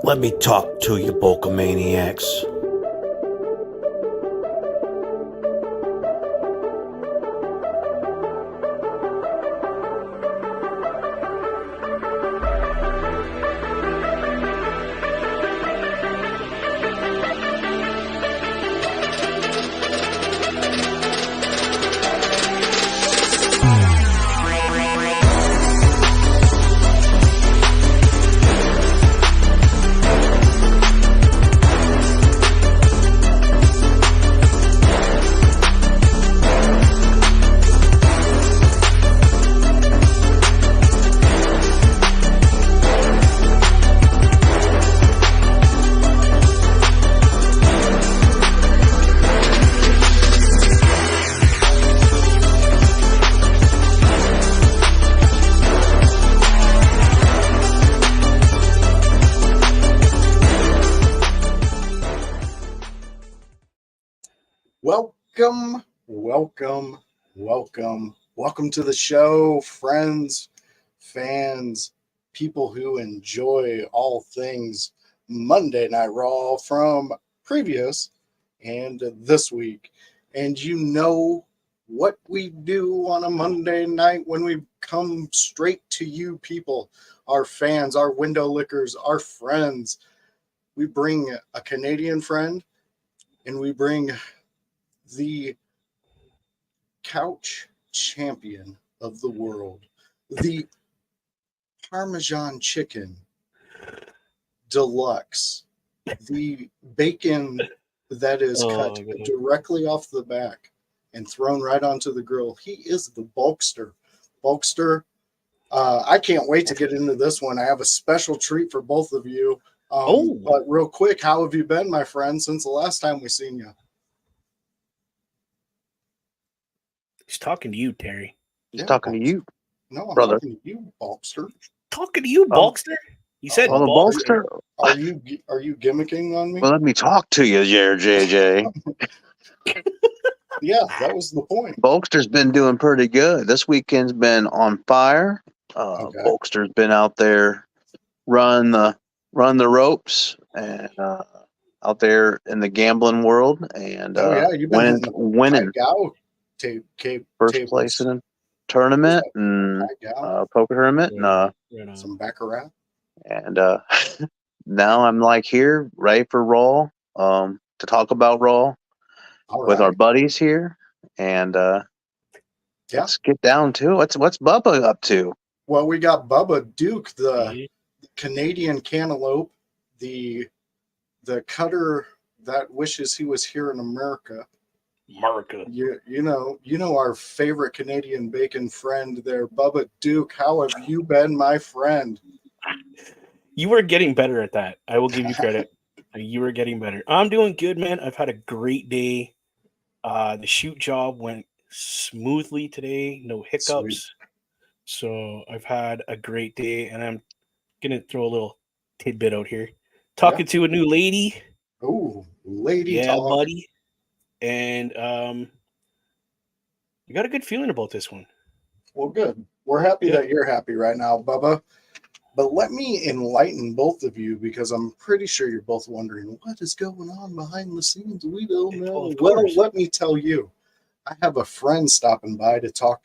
Let me talk to you, Bulkamaniacs. Welcome to the show, friends, fans, people who enjoy all things Monday Night Raw from previous and this week. And you know what we do on a Monday night when we come straight to you people, our fans, our window lickers, our friends. We bring a Canadian friend and we bring the couch champion of the world, the Parmesan chicken deluxe, the bacon that is cut directly off the back and thrown right onto the grill. He is the Bulkster. I can't wait to get into this one. I have a special treat for both of you. But real quick, how have you been, my friend, since the last time we seen you? He's talking to you, Terry. He's talking to you. No, I'm brother. talking to you, Bulkster. Talking to you, Bulkster. You said Bulkster. Are you gimmicking on me? Well, let me talk to you, JJ. Yeah, that was the point. Bulkster's been doing pretty good. This weekend's been on fire. Bulkster's been out there run the ropes and out there in the gambling world and you've been winning. First tables. place in a tournament and poker tournament and some baccarat. And now I'm like here, ready for Raw, to talk about Raw with our buddies here. And let's get down to it. What's Bubba up to? Well, we got Bubba Duke, the Canadian cantaloupe, the cutter that wishes he was here in America. You know our favorite Canadian bacon friend there, Bubba Duke. How have you been, my friend? You were getting better at that. I will give you credit. You were getting better. I'm doing good, man. I've had a great day. The shoot job went smoothly today. No hiccups. Sweet. So I've had a great day, and I'm going to throw a little tidbit out here. Talking to a new lady. Oh, lady. Yeah, talk. Buddy. And I got a good feeling about this one. Well, good. We're happy that you're happy right now, Bubba. But let me enlighten both of you because I'm pretty sure you're both wondering what is going on behind the scenes. We don't know. Well, let me tell you. I have a friend stopping by to talk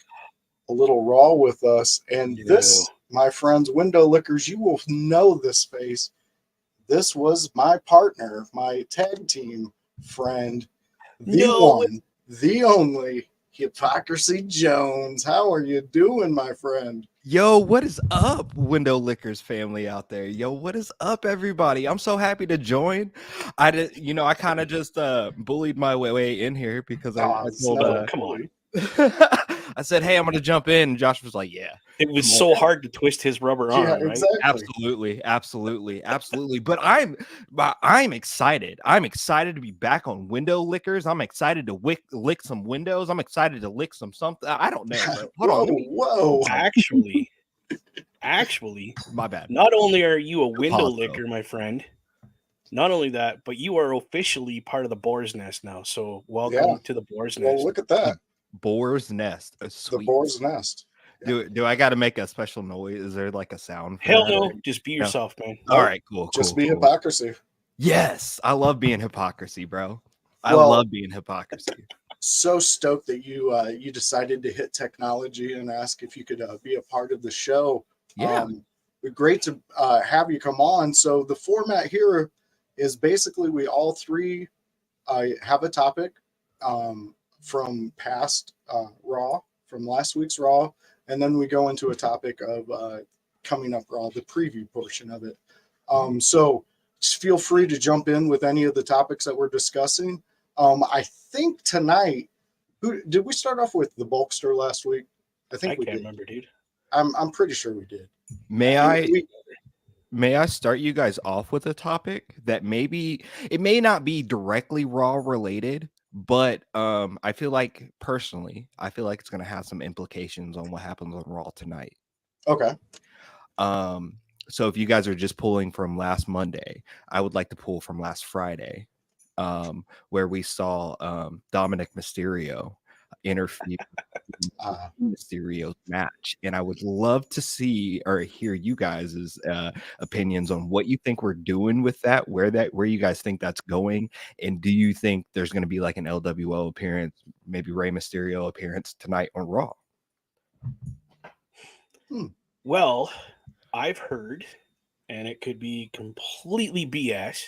a little Raw with us. And this, my friends, window lickers, you will know this face. This was my partner, my tag team friend. The only Hypocrisy Jones. How are you doing, my friend? Yo, what is up, Window Lickers family out there? Yo, what is up, everybody? I'm so happy to join. I kind of just bullied my way in here because I told come on. I said, hey, I'm going to jump in. And Josh was like, yeah. It was so hard to twist his rubber arm, right? Exactly. Absolutely. But I'm excited. I'm excited to be back on Window Lickers. I'm excited to lick some windows. I'm excited to lick something. I don't know. Hold on. Whoa. Actually, my bad. Not only are you a window licker, my friend, not only that, but you are officially part of the Boar's Nest now. So welcome to the Boar's Nest. Well, look at that. Boar's Nest. The Boar's Nest. Do I got to make a special noise? Is there like a sound? For Hell that, no. or- Just be No. yourself, man. All right, cool. Just cool, be cool. hypocrisy. Yes, I love being hypocrisy, bro. I Well- love being hypocrisy. So stoked that you decided to hit technology and ask if you could be a part of the show. Yeah. Great to have you come on. So the format here is basically we all three have a topic from past Raw, from last week's Raw, and then we go into a topic of coming up Raw, the preview portion of it. So just feel free to jump in with any of the topics that we're discussing. I think tonight, who did we start off with? The Bulkster last week? I think I we can't did. remember, dude. I'm pretty sure we did. May I We- may I start you guys off with a topic that maybe it may not be directly Raw related, but I feel like personally, I feel like it's going to have some implications on what happens on Raw tonight. okay. So if you guys are just pulling from last Monday, I would like to pull from last Friday, where we saw Dominic Mysterio interfere in Mysterio's match, and I would love to see or hear you guys' opinions on what you think we're doing with that, where you guys think that's going, and do you think there's going to be like an LWO appearance, maybe Rey Mysterio appearance tonight on Raw? Well, I've heard, and it could be completely BS,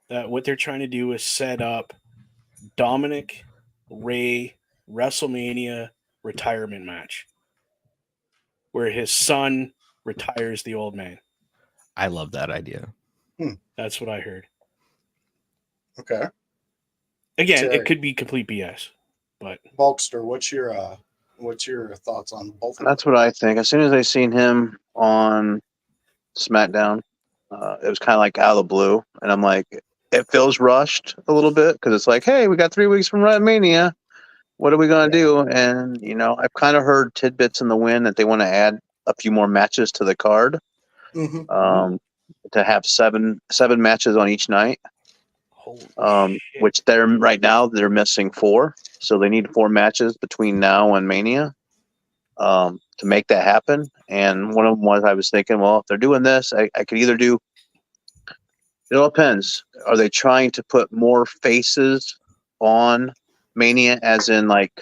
that what they're trying to do is set up Dominic Ray WrestleMania retirement match where his son retires the old man. I love that idea. That's what I heard. Okay. Again, Terry. it could be complete BS, but Bulkster, what's your thoughts on both of That's what I think. As soon as I seen him on SmackDown, it was kind of like out of the blue, and I'm like, it feels rushed a little bit because it's like, hey, we got 3 weeks from WrestleMania. What are we gonna do? And I've kind of heard tidbits in the wind that they want to add a few more matches to the card, them? to have seven matches on each night. holy shit. Which right now they're missing 4, so they need 4 matches between now and Mania to make that happen. And one of them was, I was thinking, well, if they're doing this, I could either do. It all depends. Are they trying to put more faces on Mania, as in like,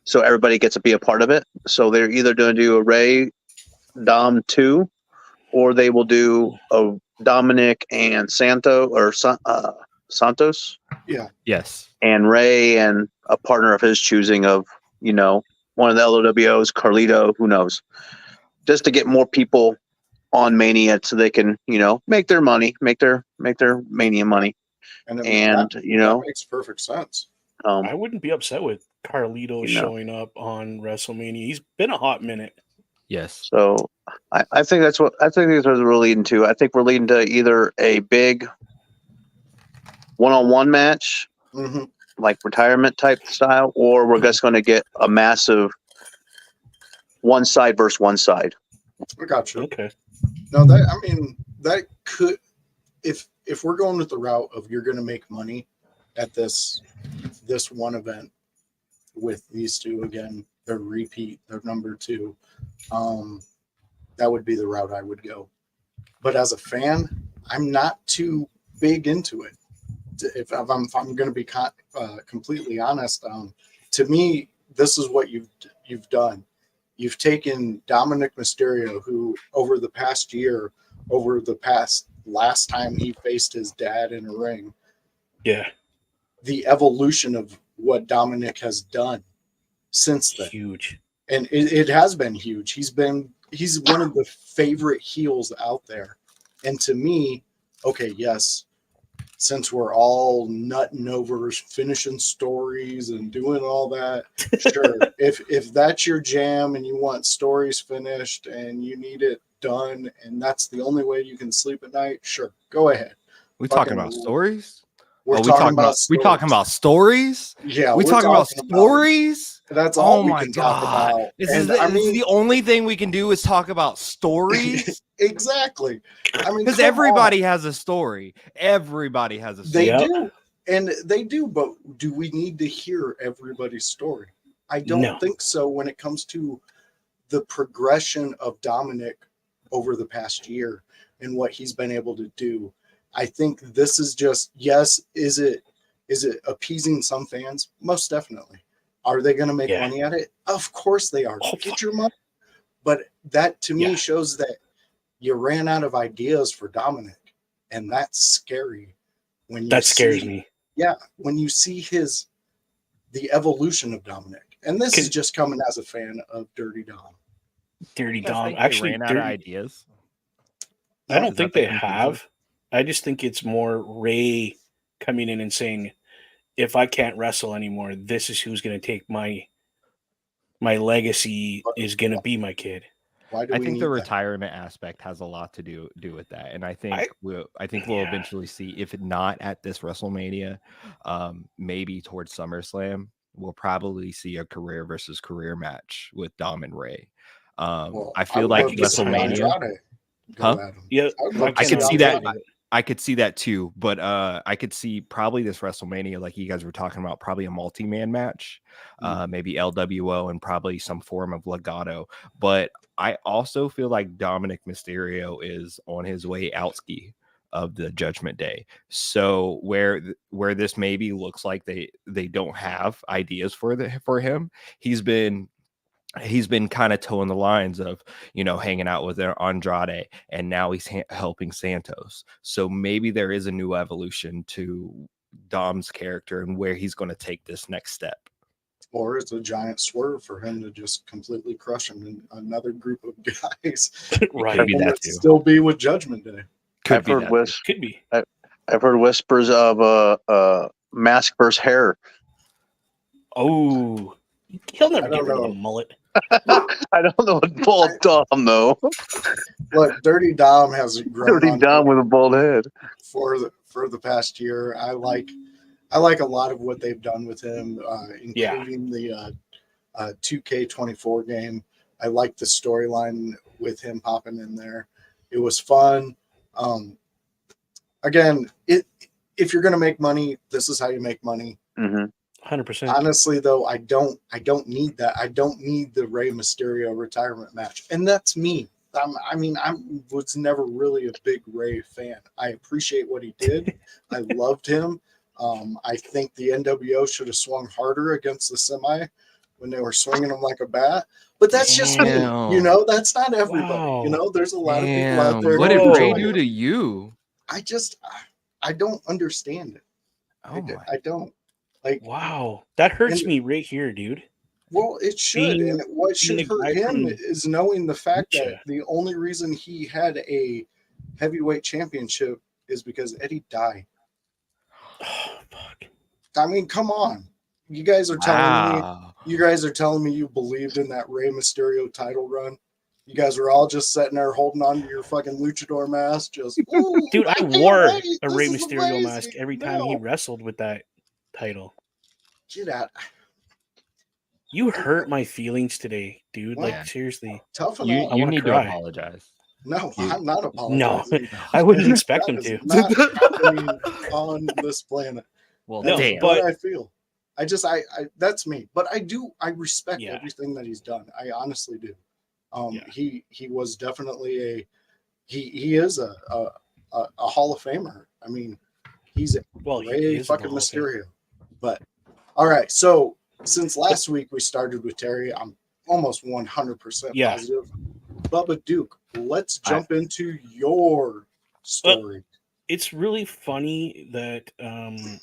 so everybody gets to be a part of it? So they're either going to do a Ray Dom 2, or they will do a Dominic and Santos. Yes. And Ray and a partner of his choosing of, one of the LOWs, Carlito, who knows, just to get more people on Mania so they can, make their money, make their Mania money. And that makes perfect sense. I wouldn't be upset with Carlito showing up on WrestleMania. He's been a hot minute. Yes. So I think that's what we're leading to. I think we're leading to either a big one-on-one match, like retirement type style, or we're just going to get a massive one side versus one side. I got you. Okay. No, that could, if we're going with the route of you're going to make money at this one event with these two, again, they're repeat, they're number 2. That would be the route I would go. But as a fan, I'm not too big into it. If I'm going to be completely honest, to me, this is what you've done. You've taken Dominic Mysterio, who over the past last time he faced his dad in a ring, the evolution of what Dominic has done since then, Huge. and it has been huge. He's one of the favorite heels out there, and to me, okay, yes, since we're all nutting over finishing stories and doing all that, sure. if that's your jam and you want stories finished and you need it done and that's the only way you can sleep at night, sure, go ahead. We talking about stories? We talking about stories? Yeah, we talking about stories? That's all we my can talk God. about. This is the only thing we can do is talk about stories. Exactly. Because everybody has a story. Everybody has a story. They do. And they do, but do we need to hear everybody's story? I don't think so when it comes to the progression of Dominic over the past year and what he's been able to do. I think this is just, yes, is it appeasing some fans? Most definitely. Are they going to make money at it? Of course they are. Get your money. But that to me shows that you ran out of ideas for Dominic, and that's scary. When you scares me. Yeah, when you see the evolution of Dominic, and this is just coming as a fan of Dirty Dom. Dirty Dom actually ran out of ideas. I don't think they have. I just think it's more Ray coming in and saying, if I can't wrestle anymore, this is who's going to take my legacy is going to be my kid. Why do I we think need the that? retirement aspect has a lot to do with that, and I think we'll eventually see, if it not at this WrestleMania, maybe towards SummerSlam, we'll probably see a career versus career match with Dom and Ray. I feel like WrestleMania. Yeah, I could see that. I could see that too, but I could see probably this WrestleMania, like you guys were talking about, probably a multi-man match, maybe LWO and probably some form of Legado. But I also feel like Dominic Mysterio is on his way out ski of the Judgment Day. So where this maybe looks like they don't have ideas for him, he's been kind of toeing the lines of, hanging out with their Andrade, and now he's helping Santos. So maybe there is a new evolution to Dom's character and where he's going to take this next step. Or it's a giant swerve for him to just completely crush him in another group of guys. Right. Could be that too. Still be with Judgment Day. I've heard whispers of mask versus hair. Oh, he'll never get rid of the mullet. I don't know what bald Dom though. Look, Dirty Dom has grown. Dirty Dom with a bald head for the past year. I like a lot of what they've done with him, including the 2K24 game. I like the storyline with him popping in there. It was fun. Again, if you're going to make money, this is how you make money. 100%. Honestly, though, I don't need that. I don't need the Rey Mysterio retirement match, and that's me. I was never really a big Rey fan. I appreciate what he did. I loved him. I think the NWO should have swung harder against the Semi when they were swinging him like a bat. But that's just me. That's not everybody. Wow. There's a lot of people out there. What did Rey do to you? I don't understand it. I don't. Wow, that hurts me right here, dude. Well, it should. And what should hurt him is knowing the fact that the only reason he had a heavyweight championship is because Eddie died. Oh, fuck. I mean, come on. You guys are telling me you believed in that Rey Mysterio title run. You guys are all just sitting there holding on to your fucking luchador mask. Dude, I wore a Rey Mysterio mask every time he wrestled with that title. Get out. You hurt my feelings today, dude. Like, seriously. You need to apologize. No, I'm not apologizing. No, I wouldn't expect him to. Not happening on this planet. Well, that's damn. what I feel. I that's me. But I respect everything that he's done. I honestly do. He was definitely he is a Hall of Famer. I mean, he's Rey fucking Mysterio. But all right, so since last week we started with Terry, I'm almost 100% positive. Bubba Duke, let's jump into your story. It's really funny that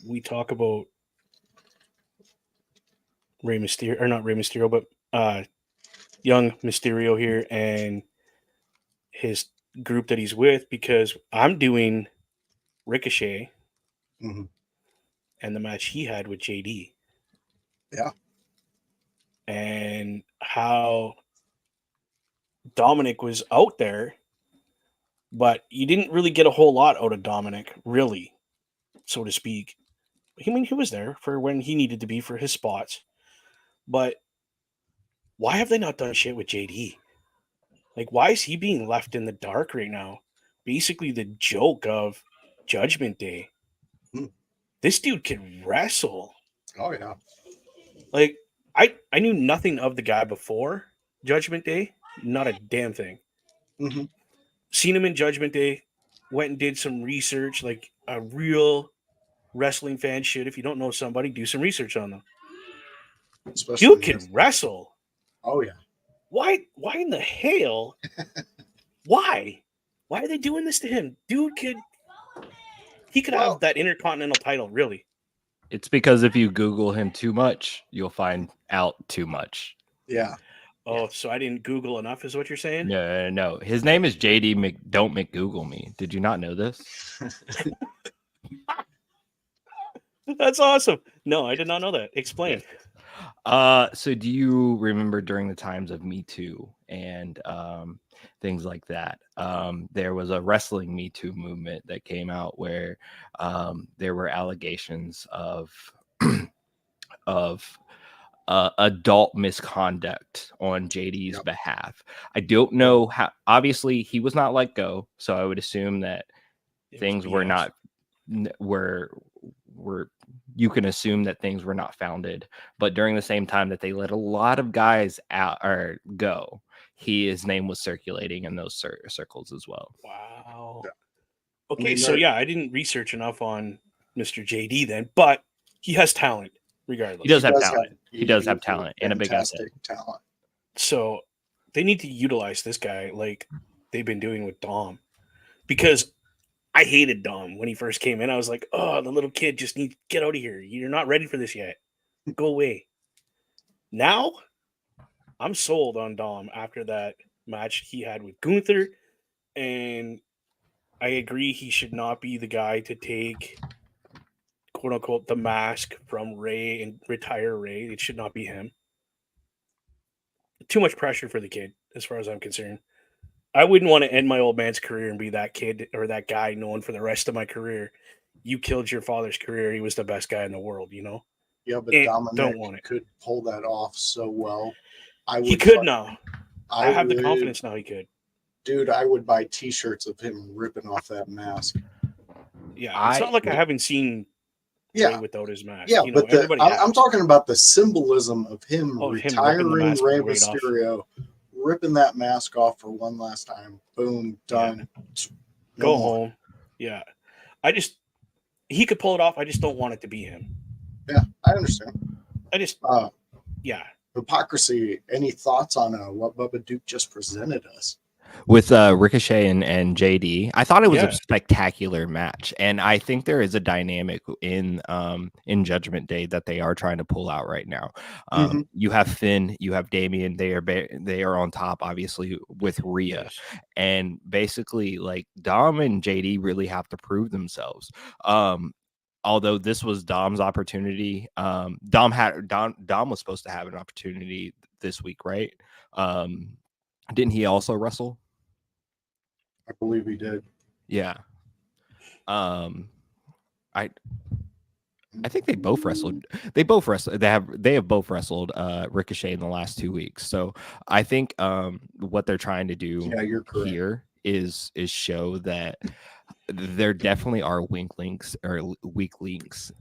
we talk about Rey Mysterio, or not Rey Mysterio, but young Mysterio here and his group that he's with, because I'm doing Ricochet and the match he had with JD. Yeah. And how Dominic was out there, but you didn't really get a whole lot out of Dominic, really, so to speak. I mean, he was there for when he needed to be for his spots. But why have they not done shit with JD? Like, why is he being left in the dark right now? Basically the joke of Judgment Day. This dude can wrestle. Oh, yeah. Like, I knew nothing of the guy before Judgment Day. Not a damn thing. Mm-hmm. Seen him in Judgment Day. Went and did some research, like a real wrestling fan should. If you don't know somebody, do some research on them. Especially Dude this. can wrestle. Oh yeah. Why in the hell? Why? Why are they doing this to him? Dude he could have that Intercontinental title, really. It's because if you Google him too much, you'll find out too much. Yeah. Oh, so I didn't Google enough, is what you're saying? No. His name is JD Don't McGoogle me. Did you not know this? That's awesome. No, I did not know that. Explain. So do you remember during the times of Me Too and things like that? There was a wrestling Me Too movement that came out where there were allegations of adult misconduct on JD's behalf. I don't know how. Obviously, he was not let go, so I would assume that things were not were you can assume that things were not founded. But during the same time that they let a lot of guys out or go, his name was circulating in those circles as well. Wow. Yeah. Okay, so yeah, I didn't research enough on Mr. JD then, but he has talent regardless. He does have talent. He does have talent and a big asset. Talent. So they need to utilize this guy like they've been doing with Dom, because I hated Dom when he first came in. I was like, oh, the little kid just needs to get out of here. You're not ready for this yet. Go away. Now, I'm sold on Dom after that match he had with Gunther, and I agree he should not be the guy to take, quote unquote, the mask from Ray and retire Ray. It should not be him. Too much pressure for the kid, as far as I'm concerned. I wouldn't want to end my old man's career and be that kid or that guy known for the rest of my career. You killed your father's career. He was the best guy in the world, you know? Yeah, but Don't Dominic want it. could pull that off so well. He could now. I have the would- confidence now he could. Dude, I would buy T-shirts of him ripping off that mask. Yeah, it's not like I haven't seen Ray without his mask. Yeah, you know, but I'm talking about the symbolism of him retiring Rey Mysterio, ripping that mask off for one last time. Boom, done. Yeah. Go home. Yeah. He could pull it off. I just don't want it to be him. Yeah, I understand. Yeah. Hypocrisy. Any thoughts on what Bubba Duke just presented us? With Ricochet and JD, I thought it was a spectacular match, and I think there is a dynamic in Judgment Day that they are trying to pull out right now. You have Finn, you have Damian. They are on top, obviously, with Rhea, and basically, like, Dom and JD really have to prove themselves. Although this was Dom's opportunity, Dom was supposed to have an opportunity this week, right? Didn't he also wrestle? I believe he did. Yeah. I think they both wrestled. They have both wrestled Ricochet in the last 2 weeks. So I think what they're trying to do here is show that there definitely are weak links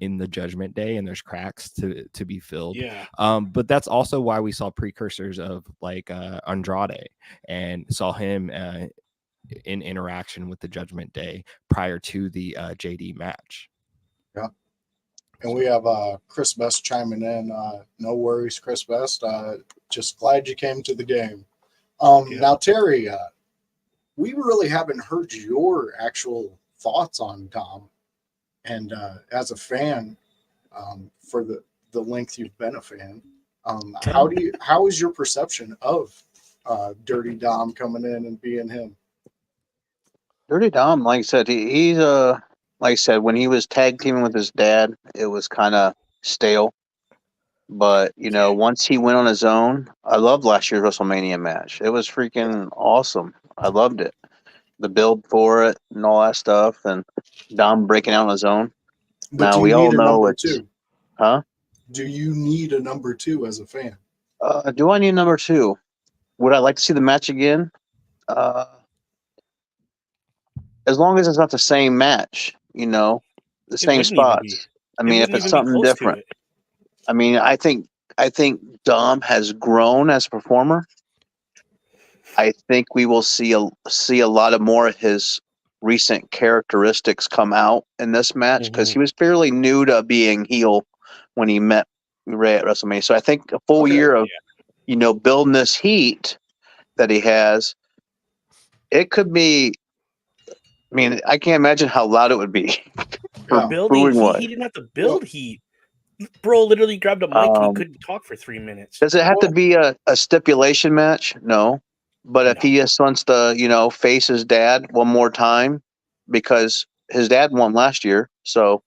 in the Judgment Day, and there's cracks to be filled. Yeah. But that's also why we saw precursors of like Andrade and saw him in interaction with the Judgment Day prior to the JD match. Yeah. And we have Chris Best chiming in. No worries, Chris Best. Just glad you came to the game. Now, Terry, we really haven't heard your actual thoughts on Dom. And as a fan, for the length you've been a fan, how is your perception of Dirty Dom coming in and being him? Dirty Dom, like I said, he's like I said, when he was tag teaming with his dad, it was kind of stale. But once he went on his own, I loved last year's WrestleMania match. It was freaking awesome. I loved it. The build for it and all that stuff, and Dom breaking out on his own. But now we all know it's huh? Do you need a number 2 as a fan? Do I need number 2? Would I like to see the match again? As long as it's not the same match, the same spots. I mean, if it's something different. I mean, I think Dom has grown as a performer. I think we will see a lot of more of his recent characteristics come out in this match because he was fairly new to being heel when he met Ray at WrestleMania. So I think a full year of building this heat that he has, it could be. I mean, I can't imagine how loud it would be. Building heat, he didn't have to build heat. Bro literally grabbed a mic and he couldn't talk for 3 minutes. Does it have to be a stipulation match? No. But if he just wants to, face his dad one more time, because his dad won last year, so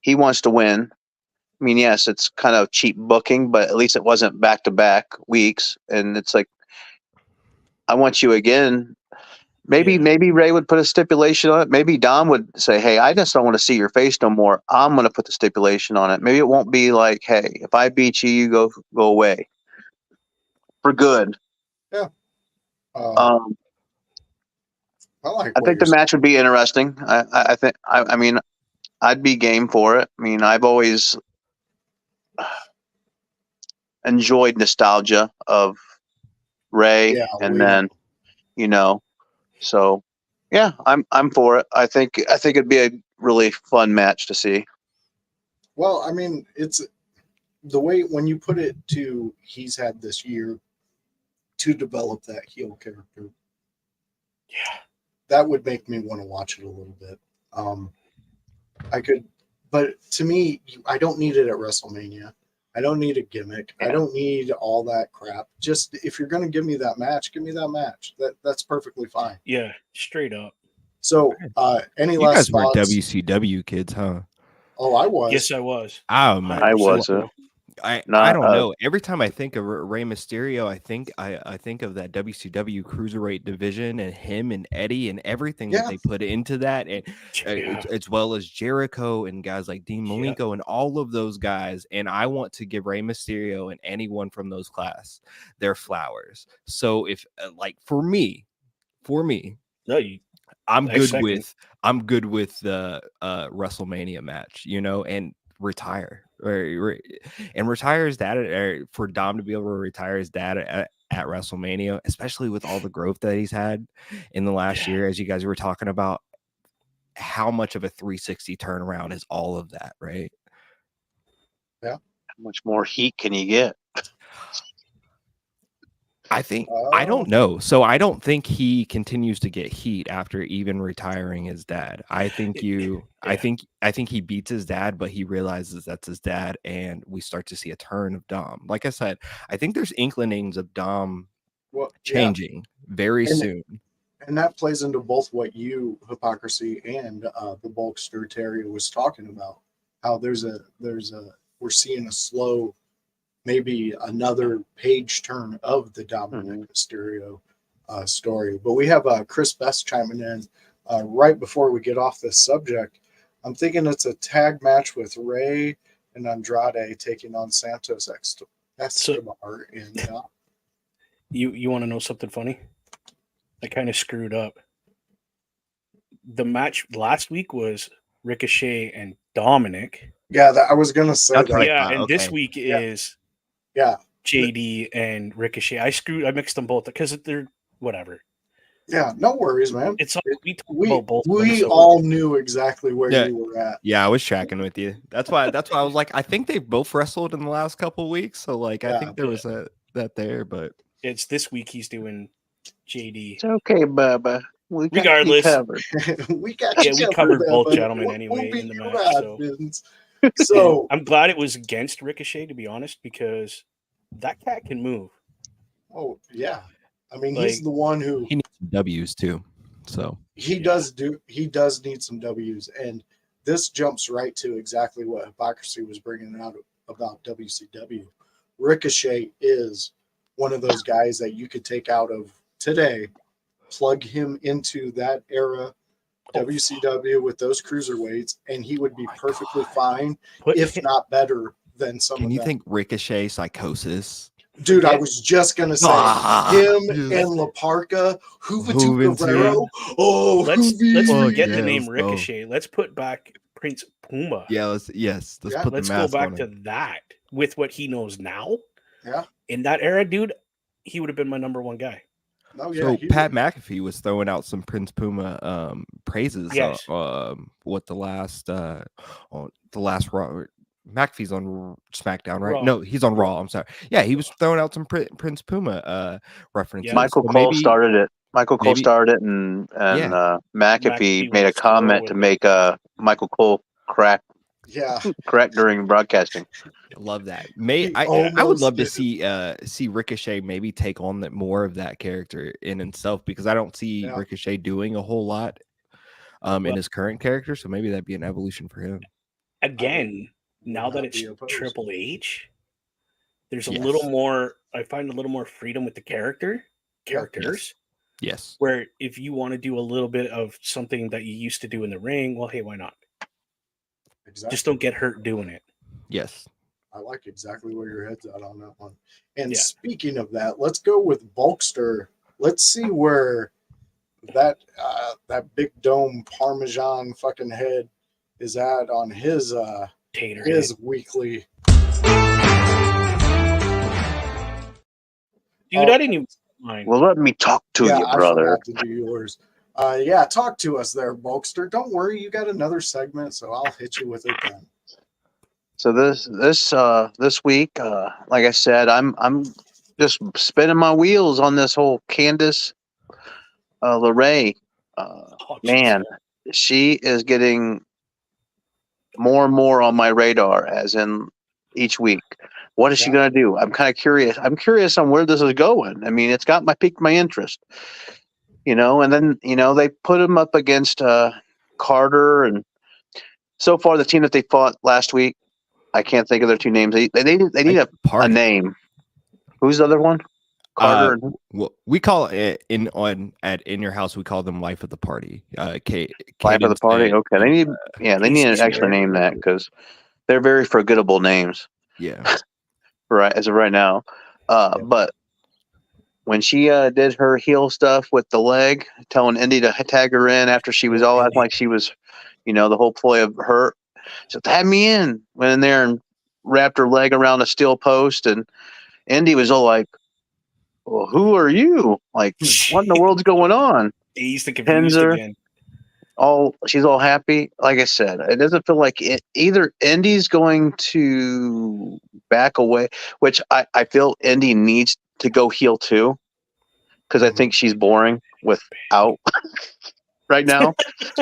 he wants to win. I mean, yes, it's kind of cheap booking, but at least it wasn't back-to-back weeks. And it's like, I want you again. Maybe Ray would put a stipulation on it. Maybe Dom would say, hey, I just don't want to see your face no more. I'm going to put the stipulation on it. Maybe it won't be like, hey, if I beat you, you go away for good. Yeah. I think the match would be interesting. I think, I mean, I'd be game for it. I mean, I've always enjoyed nostalgia of Ray, and then, so yeah, I'm for it. I think it'd be a really fun match to see. Well, I mean, it's the way when you put it to he's had this year to develop that heel character. Yeah, that would make me want to watch it a little bit. I could, but to me, I don't need it at WrestleMania. I don't need a gimmick. I don't need all that crap. Just if you're going to give me that match, give me that match. That's perfectly fine. Yeah, straight up. So, any you last guys were thoughts? WCW kids, huh? Oh, I was. Yes, I was. Oh man, I wasn't. I don't know. Every time I think of Rey Mysterio, I think of that WCW Cruiserweight division and him and Eddie and everything that they put into that, and as well as Jericho and guys like Dean Malenko and all of those guys. And I want to give Rey Mysterio and anyone from those class their flowers. So if for me, no, I'm good with the WrestleMania match, and retire. And retire his dad, for Dom to be able to retire his dad at WrestleMania, especially with all the growth that he's had in the last year, as you guys were talking about, how much of a 360 turnaround is all of that, right? Yeah. How much more heat can you get? I think I don't know. So I don't think he continues to get heat after even retiring his dad. I think I think he beats his dad, but he realizes that's his dad, and we start to see a turn of Dom. Like I said, I think there's inclinings of Dom changing very soon. And that plays into both what you, Hypocrisy, and the Bulkster Terrier was talking about. How we're seeing a slow, maybe another page turn of the Dominic Mysterio story. But we have Chris Best chiming in right before we get off this subject. I'm thinking it's a tag match with Ray and Andrade taking on Santos Escobar. You want to know something funny? I kind of screwed up. The match last week was Ricochet and Dominic. Yeah, I was going to say that. Yeah, and this week is JD and Ricochet. I mixed them both because they're whatever. Yeah, no worries, man. We all knew exactly where you were at. Yeah, I was tracking with you. That's why I was like, I think they've both wrestled in the last couple of weeks. So I think there was that there, but it's this week he's doing JD. It's okay, Bubba. Regardless, we covered both gentlemen anyway in the match. So I'm glad it was against Ricochet, to be honest, because that cat can move. Oh yeah, I mean he's the one who he needs some W's too. So he does need some W's, and this jumps right to exactly what Hypocrisy was bringing out about WCW. Ricochet is one of those guys that you could take out of today, plug him into that era WCW with those cruiserweights, and he would be perfectly fine, if not better than some of them. Can you think Ricochet Psychosis? Dude, I was just going to say him and La Parca, Juventud Guerrero. Oh, let's forget the name Ricochet. Let's put back Prince Puma. Yeah, let's put the mask go back on to that with what he knows now. Yeah. In that era, dude, he would have been my number one guy. Oh yeah. So he Pat was. McAfee was throwing out some Prince Puma praises. Yes. What the last on the last Raw. McAfee's on SmackDown, right? Raw. No, he's on Raw. I'm sorry. Yeah, he was throwing out some Prince Puma references. Yeah. Michael So Cole maybe, started it. Michael Cole maybe, started it, and yeah, McAfee McAfee made a went through comment with to it. make Michael Cole Yeah. correct during broadcasting. love that. He I would almost love to did. see Ricochet maybe take on that more of that character in himself, because I don't see Yeah. Ricochet doing a whole lot in Well- his current character. So maybe that'd be an evolution for him. Again, Would now that not it's be opposed. Triple H, there's a Yes. little more. I find a little more freedom with the characters. Yes. Where if you want to do a little bit of something that you used to do in the ring, well, hey, why not? Exactly. Just don't get hurt doing it. Yes. I like exactly where your head's at on that one. And Yeah. speaking of that, let's go with Bulkster. Let's see where that big dome Parmesan fucking head is at on his Tater. weekly. Dude, I didn't even mind. Well, let me talk to you, I brother. forgot to do yours. Yeah, talk to us there, Bulkster. Don't worry, you got another segment, so I'll hit you with it then. So this week, like I said, I'm just spinning my wheels on this whole Candice LeRae. Man, she is getting more and more on my radar, as in each week. What is she going to do? I'm kind of curious. I'm curious on where this is going. I mean, it's got piqued my interest, and then, they put him up against Carter, and so far the team that they fought last week, I can't think of their two names. They need a name. Who's the other one? Carter. And well, we call it in your house. We call them Life of the Party. Life of the Party. Okay, they need to actually name that, because they're very forgettable names. Yeah. Right, as of right now. But when she did her heel stuff with the leg, telling Indy to tag her in after she was all acting like she was, the whole ploy of her. So tag me in. Went in there and wrapped her leg around a steel post, and Indy was all like, "Well, who are you? Like, what in the world's going on?" He's the confused again. She's all happy. Like I said, it doesn't feel like either Indy's going to back away, which I feel Indy needs to go heel too, because I think she's boring without right now.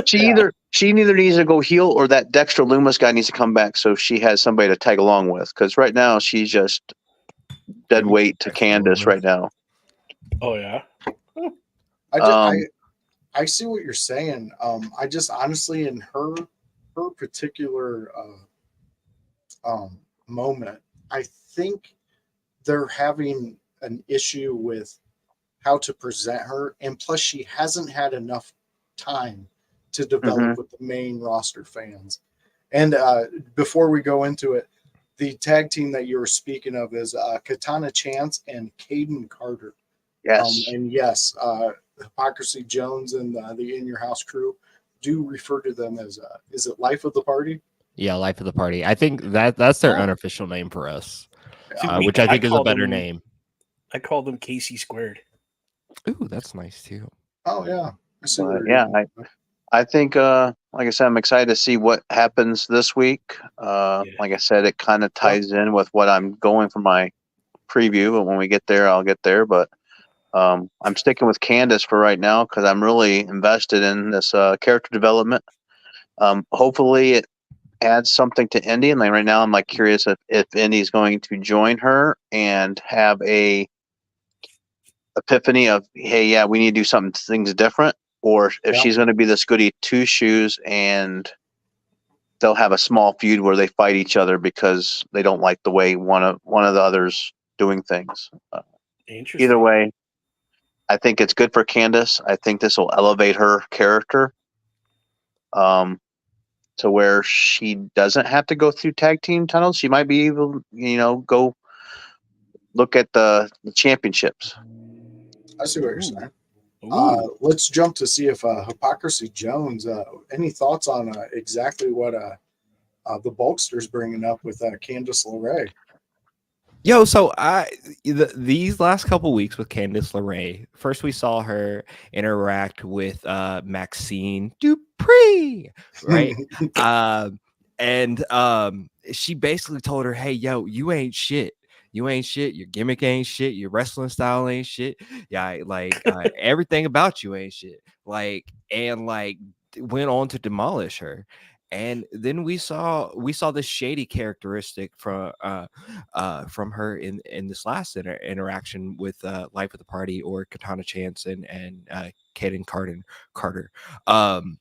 She either needs to go heel, or that Dexter Loomis guy needs to come back so she has somebody to tag along with, because right now she's just dead weight to Candice right now. Oh yeah. I see what you're saying. I just honestly, in her particular moment, I think they're having an issue with how to present her, and plus she hasn't had enough time to develop with the main roster fans. And before we go into it, the tag team that you were speaking of is Katana Chance and Caden Carter. Yes. And yes, Hypocrisy Jones and the In Your House crew do refer to them as is it Life of the Party? Yeah, Life of the Party. I think that's their unofficial name for us, which I think is a better name. I call them Casey Squared. Ooh, that's nice too. Oh yeah. I think like I said, I'm excited to see what happens this week. Like I said, it kind of ties in with what I'm going for my preview, but when we get there, I'll get there. But I'm sticking with Candice for right now, because I'm really invested in this character development. Hopefully it adds something to Indy. And like right now, I'm like curious if Indy's going to join her and have a epiphany of, hey, yeah, we need to do things different, or if she's going to be this goody two shoes and they'll have a small feud where they fight each other because they don't like the way one of the others doing things. Either way, I think it's good for Candice. I think this will elevate her character to where she doesn't have to go through tag team titles. She might be able, go look at the championships. I see what you're saying. Let's jump to see if Hypocrisy Jones, any thoughts on exactly what the Bulkster's bringing up with Candice LeRae? Yo, so these last couple weeks with Candice LeRae, first we saw her interact with Maxine Dupree, right? And she basically told her, "Hey, yo, you ain't shit. You ain't shit. Your gimmick ain't shit. Your wrestling style ain't shit. Yeah, like everything about you ain't shit." Like and like went on to demolish her. And then we saw this shady characteristic from her in this last interaction with Life of the Party or Katana Chance and Kaden Carter. Um,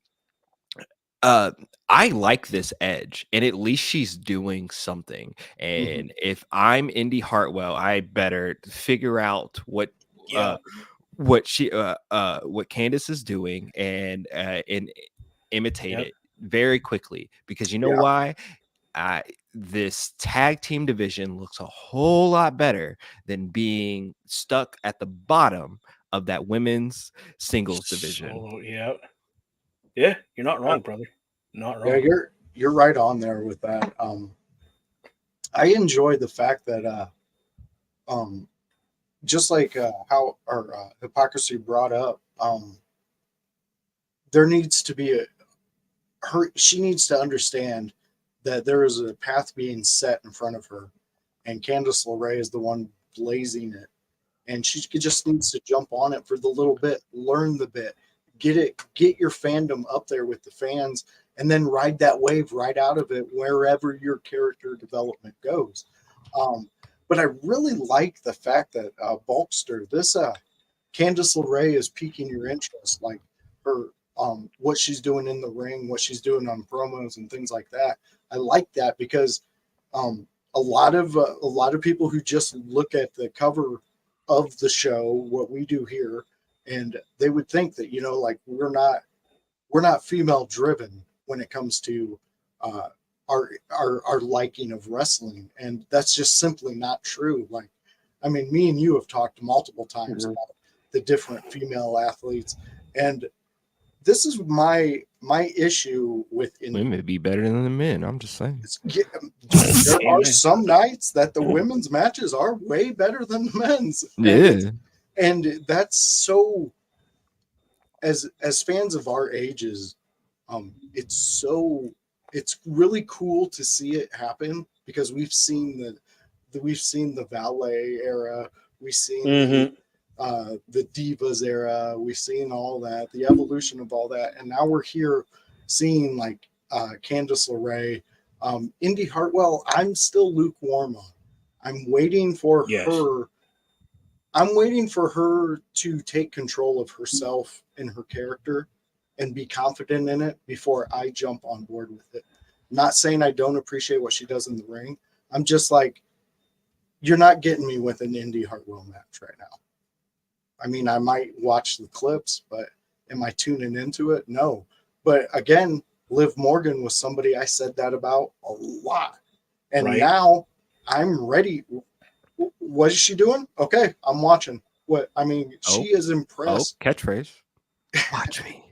I like this edge, and at least she's doing something. And if I'm Indy Hartwell, I better figure out Yeah. what what Candace is doing and imitate Yep. it very quickly, because you know Yeah. why? This tag team division looks a whole lot better than being stuck at the bottom of that women's singles division. So, yeah. Yeah, you're not wrong, brother. Not Yeah, wrong. you're right on there with that. I enjoy the fact that um just like how our hypocrisy brought up, there needs to be she needs to understand that there is a path being set in front of her, and Candice LeRae is the one blazing it, and she just needs to jump on it for the little bit, learn the bit, get your fandom up there with the fans, and then ride that wave right out of it wherever your character development goes. But I really like the fact that Bulkster, this Candice LeRae is piquing your interest, like her what she's doing in the ring, what she's doing on promos and things like that. I like that because a lot of people who just look at the cover of the show, what we do here, and they would think that like we're not female driven when it comes to uh, our liking of wrestling, and that's just simply not true. Like, I mean, me and you have talked multiple times about the different female athletes, and this is my issue with Women be better than the men. I'm just saying. there are Amen. some nights that the women's matches are way better than the men's. Yeah. And that's so, as fans of our ages, it's really cool to see it happen, because we've seen the Valet era, we've seen the Divas era, we've seen all that, the evolution of all that, and now we're here seeing like Candice LeRae, Indy Hartwell. I'm still lukewarm on. I'm waiting for Yes. her. I'm waiting for her to take control of herself and her character and be confident in it before I jump on board with it. Not saying I don't appreciate what she does in the ring. I'm just like, you're not getting me with an Indy Hartwell match right now. I mean, I might watch the clips, but am I tuning into it? No. But again, Liv Morgan was somebody I said that about a lot. And Right. now I'm ready. What is she doing? Okay, I'm watching. What I mean, she is impressed. Catchphrase. Watch me.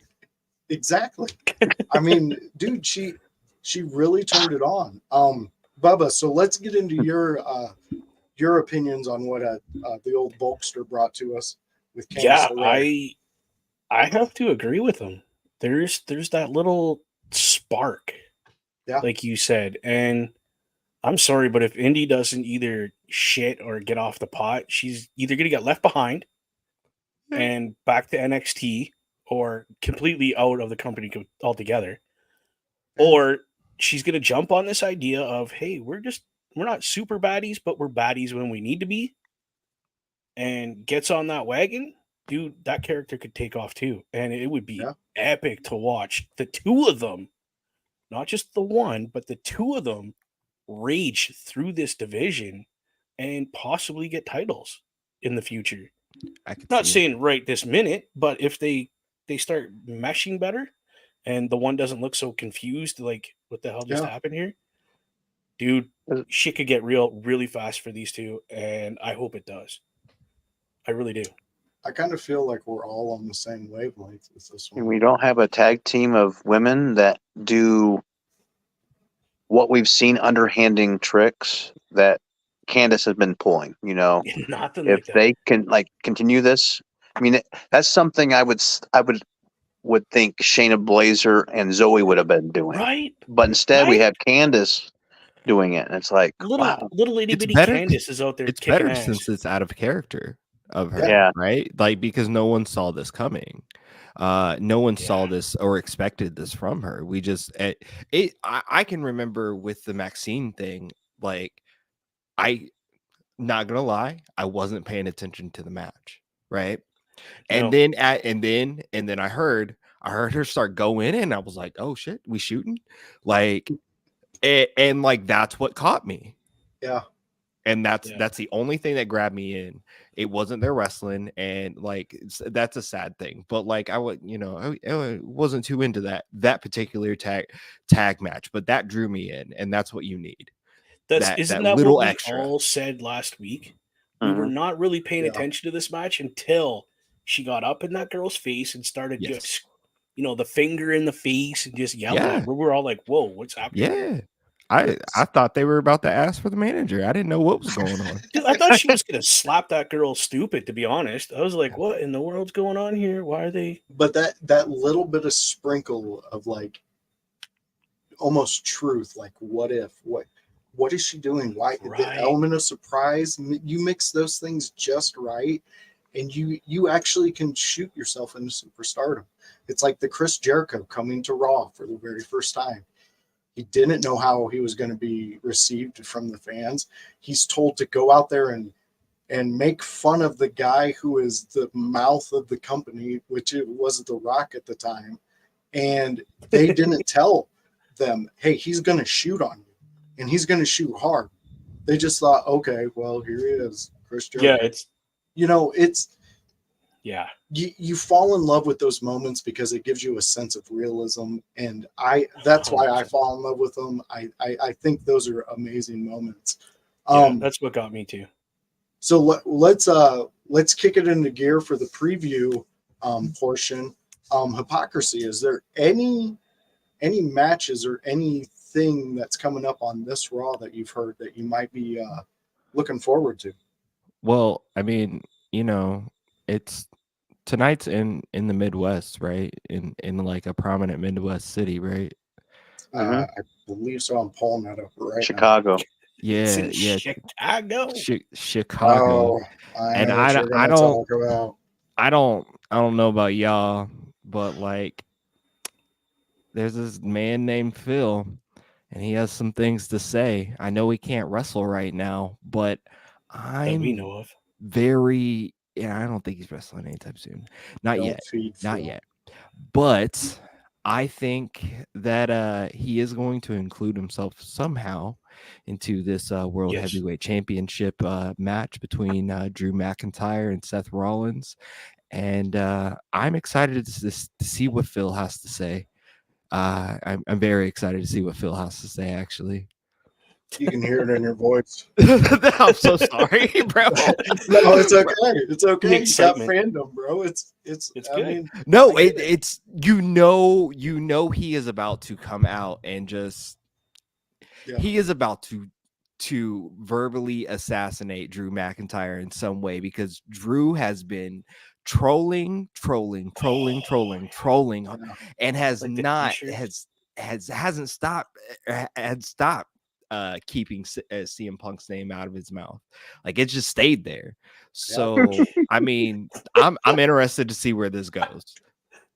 Exactly. I mean, dude, she really turned it on. Bubba, so let's get into your opinions on what the old Bulkster brought to us with Candice Yeah, LeRae. I have to agree with him. There's that little spark, Yeah. like you said, and I'm sorry, but if Indy doesn't either shit or get off the pot, she's either gonna get left behind and back to NXT, or completely out of the company altogether, or she's gonna jump on this idea of, hey, we're not super baddies, but we're baddies when we need to be, and gets on that wagon. Dude, that character could take off too, and it would be Yeah. epic to watch the two of them, not just the one, but the two of them rage through this division and possibly get titles in the future. I could Not see it. saying right this minute, but if they start meshing better and the one doesn't look so confused, like what the hell just Yeah. happened here, dude, shit could get real really fast for these two, and I hope it does. I really do. I kind of feel like we're all on the same wavelength with this And one. we don't have a tag team of women that do what we've seen underhanding tricks that Candace has been pulling. Nothing If like that. they can continue this, I mean, that's something I would think Shayna Blazer and Zoe would have been doing. Right? But instead, we Right? have Candace doing it, and it's like, wow, Little itty It's bitty better. Candace is out there It's kicking better ass. since it's out of character of her, Yeah. right? Like, because no one saw this coming. No one saw this or expected this from her. We just I can remember with the Maxine thing, like, I not gonna lie, I wasn't paying attention to the match, right? And No. then I heard her start going in, and I was like, oh shit, we shooting? Like, and like that's what caught me. Yeah. And that's the only thing that grabbed me in. It wasn't their wrestling, and like that's a sad thing. But like I wasn't too into that particular tag match, but that drew me in, and that's what you need. Isn't that little what we extra. all said last week? We were not really paying attention to this match until she got up in that girl's face and started just, the finger in the face and just yelling at her. We were all like, whoa, what's happening? Yeah. I thought they were about to ask for the manager. I didn't know what was going on. Dude, I thought she was going to slap that girl stupid, to be honest. I was like, what in the world's going on here? Why are they? But that little bit of sprinkle of like almost truth, like what is she doing? Why the element of surprise, you mix those things just right, and you actually can shoot yourself into superstardom. It's like the Chris Jericho coming to Raw for the very first time. He didn't know how he was going to be received from the fans. He's told to go out there and make fun of the guy who is the mouth of the company, which it was The Rock at the time. And they didn't tell them, hey, he's going to shoot on you, and he's going to shoot hard. They just thought, okay, well, here he is, Chris Jericho. Yeah, you fall in love with those moments because it gives you a sense of realism, and that's why I fall in love with them. I think those are amazing moments. That's what got me too. So let's kick it into gear for the preview portion. Hypocrisy. Is there any matches or anything that's coming up on this Raw that you've heard that you might be looking forward to? Well, I mean, it's tonight's in the Midwest, right? In like a prominent Midwest city, right? I believe so. I'm pulling that up right Chicago. now. Yeah, Chicago. Chicago. And I don't know about y'all, but like there's this man named Phil, and he has some things to say. I know he can't wrestle right now, but that we know of. I don't think he's wrestling anytime soon. Not yet. But I think that he is going to include himself somehow into this World Heavyweight Championship match between Drew McIntyre and Seth Rollins. And I'm excited to see what Phil has to say. I'm very excited to see what Phil has to say, actually. You can hear it in your voice. I'm so sorry, bro. No, it's okay. It's okay. You got fandom, bro. It's good. I mean, no, it's he is about to come out and just he is about to verbally assassinate Drew McIntyre in some way, because Drew has been trolling and hasn't stopped keeping CM Punk's name out of his mouth. Like, it just stayed there. So I mean, I'm interested to see where this goes.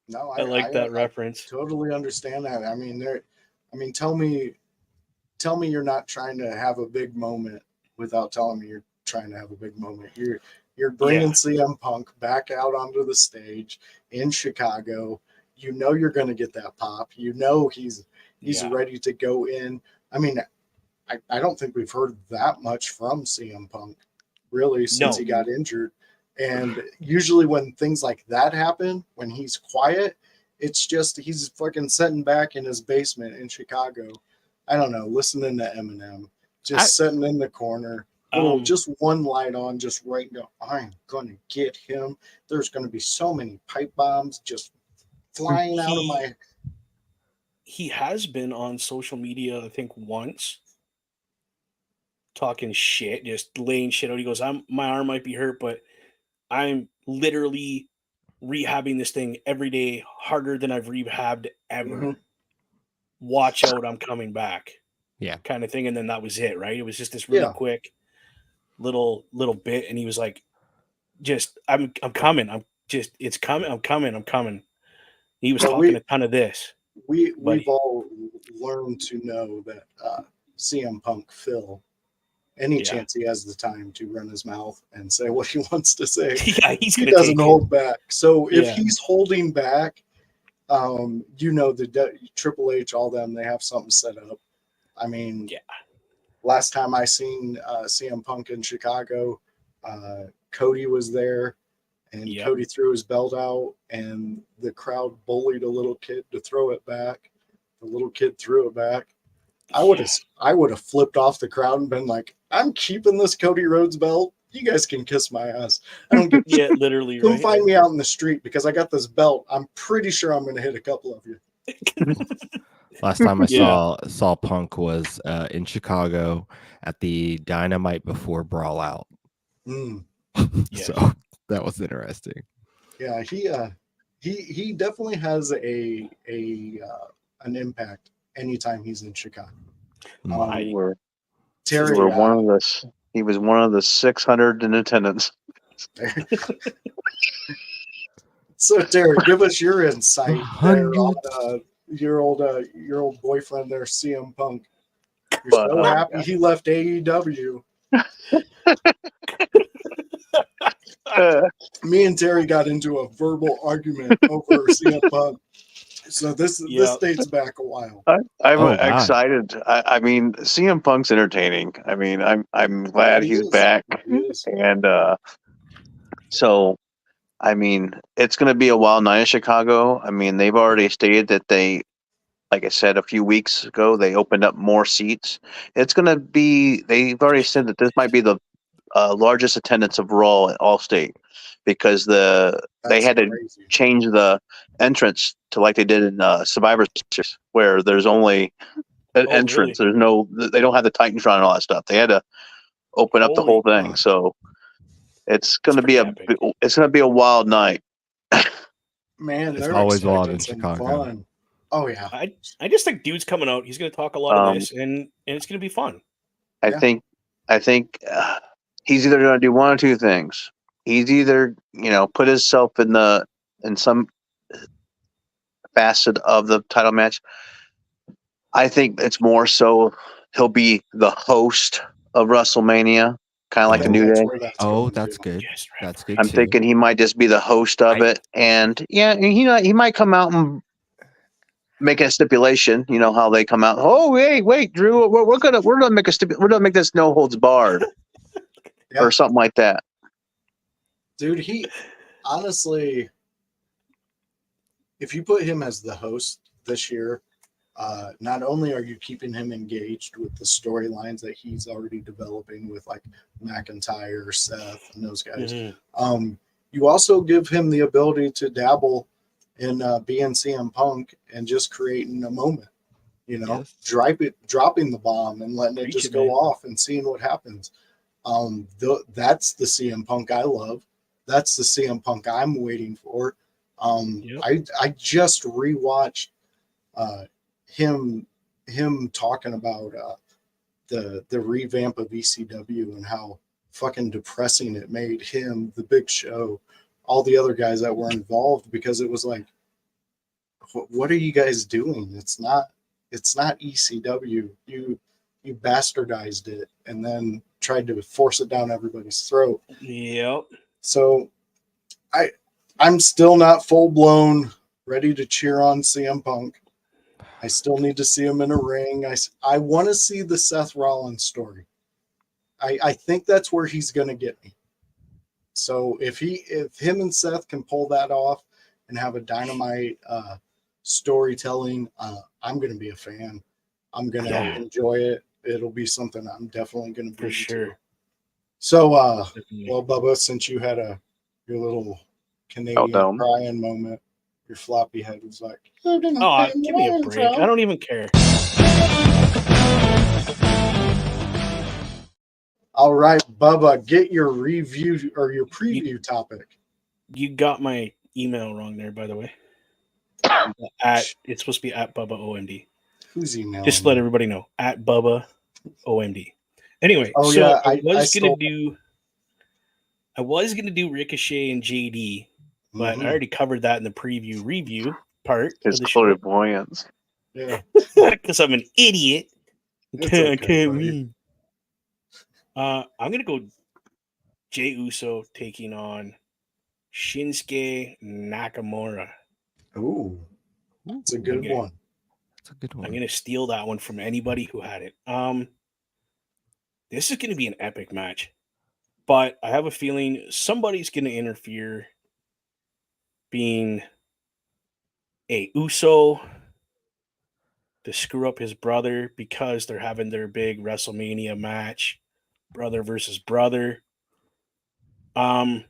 No, I like that reference. Totally understand that. I mean, tell me you're not trying to have a big moment without telling me you're trying to have a big moment. You're bringing CM Punk back out onto the stage in Chicago. You know you're going to get that pop. You know he's ready to go in. I mean, I don't think we've heard that much from CM Punk really since he got injured. And usually when things like that happen, when he's quiet, it's just he's fucking sitting back in his basement in Chicago. I don't know, listening to Eminem, just sitting in the corner. Just one light on, just right now. I'm gonna get him. There's gonna be so many pipe bombs just flying out of my. He has been on social media, I think, once. talking shit, just laying shit out. He goes, my arm might be hurt, but I'm literally rehabbing this thing every day harder than I've rehabbed ever. Mhm. Watch out, I'm coming back. Yeah. Kind of thing. And then that was it, right? It was just this really Yeah. quick little bit, and he was like, just I'm coming. It's coming, I'm coming. He was Well, talking a ton of this. We've all learned to know that CM Punk Phil, any chance he has the time to run his mouth and say what he wants to say, Yeah, he doesn't hold back. So if he's holding back, the Triple H, all them, they have something set up. I mean, last time I seen CM Punk in Chicago, Cody was there, and Cody threw his belt out, and the crowd bullied a little kid to throw it back. The little kid threw it back. I would have flipped off the crowd and been like, "I'm keeping this Cody Rhodes belt. You guys can kiss my ass. I don't get literally. Come find me out in the street because I got this belt. I'm pretty sure I'm going to hit a couple of you." Last time I saw Punk was in Chicago at the Dynamite Before Brawl Out. So that was interesting. Yeah, he definitely has an impact anytime he's in Chicago. Terry, he was one of the 600 in attendance. So Terry, give us your insight there on your old boyfriend there, CM Punk. You're so happy he left AEW. Me and Terry got into a verbal argument over CM Punk. So this dates back a while. I'm excited. I mean, CM Punk's entertaining. I mean, I'm glad he's back. And so I mean, it's going to be a wild night in Chicago. I mean, they've already stated that like I said a few weeks ago, they opened up more seats. It's going to be. They've already said that this might be the largest attendance of Raw at Allstate because they had to change the entrance to like they did in Survivor Series, where there's only an entrance. Really? They don't have the Titantron and all that stuff. They had to open up the whole thing. God. So it's going to be a wild night. Man, it's always wild in Chicago. Fun. Oh yeah. I just think dude's coming out. He's going to talk a lot of this, and it's going to be fun. I think he's either going to do one or two things. He's either, put himself in some facet of the title match. I think it's more so he'll be the host of WrestleMania, kind of like the New Day. That's good. Yes, right. That's good. I'm thinking he might just be the host of it, and he might come out and make a stipulation. You know how they come out. Oh, wait, Drew, we're gonna make we're gonna make this no holds barred. Or something like that. Dude, he honestly, if you put him as the host this year, not only are you keeping him engaged with the storylines that he's already developing with like McIntyre, Seth, and those guys, you also give him the ability to dabble in being CM Punk and just creating a moment, dropping the bomb and letting it just go off and seeing what happens. That's the CM Punk I love. That's the CM Punk I'm waiting for. I just rewatched him talking about the revamp of ECW and how fucking depressing it made him, the Big Show, all the other guys that were involved, because it was like, what are you guys doing? It's not ECW. You bastardized it and then tried to force it down everybody's throat. Yep. So I'm still not full blown ready to cheer on CM Punk. I still need to see him in a ring. I want to see the Seth Rollins story. I think that's where he's going to get me. So if him and Seth can pull that off and have a Dynamite storytelling, I'm going to be a fan. I'm going to enjoy it. It'll be something I'm definitely going to be for sure. To. So, well, Bubba, since you had your little Canadian crying moment, your floppy head was like, "Oh, give me a break! I don't even care." All right, Bubba, get your review or your preview topic. You got my email wrong there, by the way. It's supposed to be at Bubba OMD. Who's emailing? Just let everybody know at Bubba OMD. Anyway, Oh, so yeah, I was gonna do Ricochet and JD, but I already covered that in the preview review part His of the show clairvoyance. Yeah. because I'm an idiot. It's I okay, can't buddy. read. I'm gonna go Jey Uso taking on Shinsuke Nakamura. Ooh, it's a good one. That's a good one. I'm gonna steal that one from anybody who had it. This is gonna be an epic match, but I have a feeling somebody's gonna interfere, being a Uso to screw up his brother because they're having their big WrestleMania match, brother versus brother. But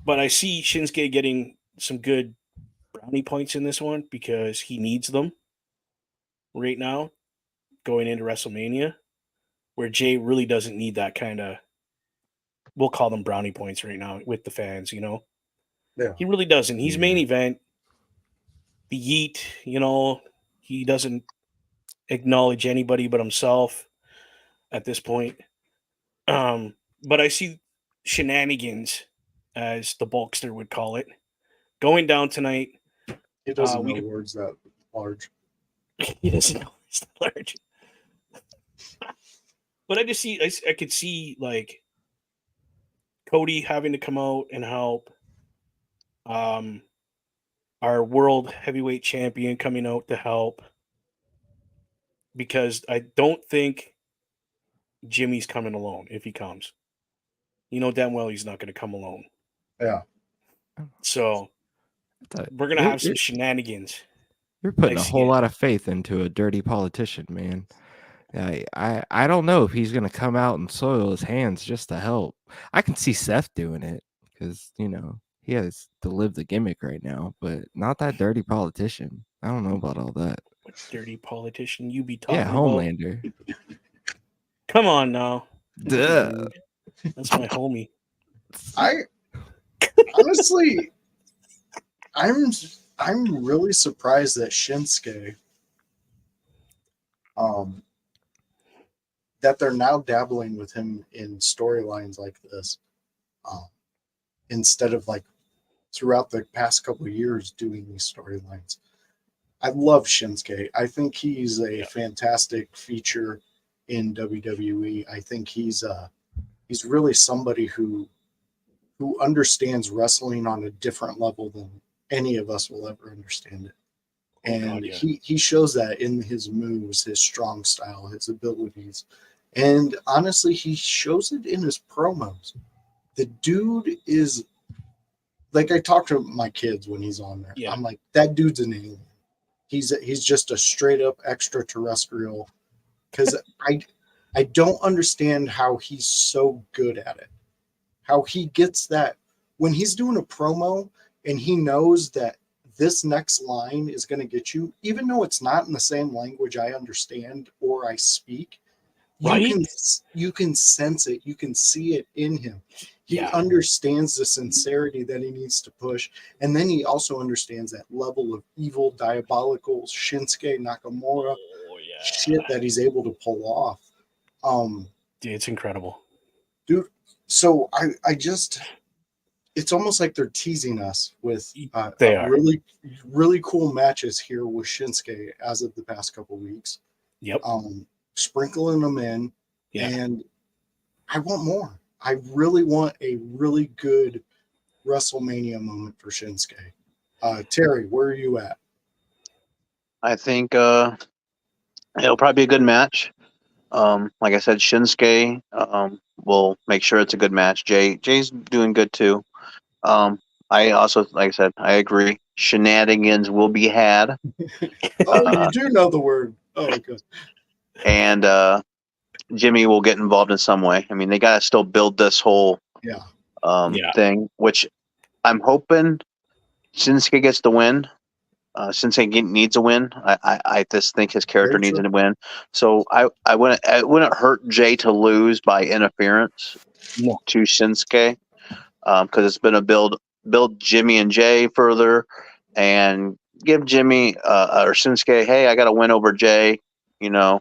I see Shinsuke getting some good brownie points in this one because he needs them right now going into WrestleMania, where Jay really doesn't need that kind of, we'll call them brownie points right now with the fans, you know? Yeah. He really doesn't. He's main event. The Yeet, you know, he doesn't acknowledge anybody but himself at this point. But I see shenanigans, as the Bulkster would call it, going down tonight. He doesn't know words that large. He doesn't know it's that large. But I just see, I could see like Cody having to come out and help. Our world heavyweight champion coming out to help, because I don't think Jimmy's coming alone. If he comes, you know damn well he's not going to come alone. Yeah. So we're going to have some shenanigans. You're putting a whole lot of faith into a dirty politician, man. I don't know if he's going to come out and soil his hands just to help. I can see Seth doing it because, you know, he has to live the gimmick right now, but not that dirty politician. I don't know about all that. What dirty politician you be talking about? Yeah, Homelander. Come on now. Duh. That's my homie. I honestly, I'm really surprised that Shinsuke, that they're now dabbling with him in storylines like this, instead of like throughout the past couple of years doing these storylines. I love Shinsuke. I think he's a fantastic feature in WWE. I think he's really somebody who understands wrestling on a different level than any of us will ever understand it. And he shows that in his moves, his strong style, his abilities. And honestly, he shows it in his promos. The dude is, like, I talk to my kids when he's on there. Yeah. I'm like, that dude's an alien. He's just a straight up extraterrestrial, because I don't understand how he's so good at it. How he gets that when he's doing a promo and he knows that this next line is going to get you, even though it's not in the same language I understand or I speak, right? You can sense it. You can see it in him. He understands the sincerity that he needs to push. And then he also understands that level of evil, diabolical Shinsuke Nakamura shit that he's able to pull off. Dude, it's incredible. Dude, so I just, it's almost like they're teasing us with really, really cool matches here with Shinsuke as of the past couple weeks. Yep. Sprinkling them in. Yeah. And I want more. I really want a really good WrestleMania moment for Shinsuke. Terry, where are you at? I think it'll probably be a good match. Like I said, Shinsuke will make sure it's a good match. Jay's doing good too. I also, like I said, I agree. Shenanigans will be had. You do know the word. Oh, okay. And Jimmy will get involved in some way. I mean, they got to still build this whole thing, which I'm hoping Shinsuke gets the win. Shinsuke needs a win. I just think his character Very needs true. a win. So I wouldn't it wouldn't hurt Jay to lose by interference No. to Shinsuke, because it's been a build Jimmy and Jay further, and give Jimmy or Shinsuke, hey, I got to win over Jay, you know.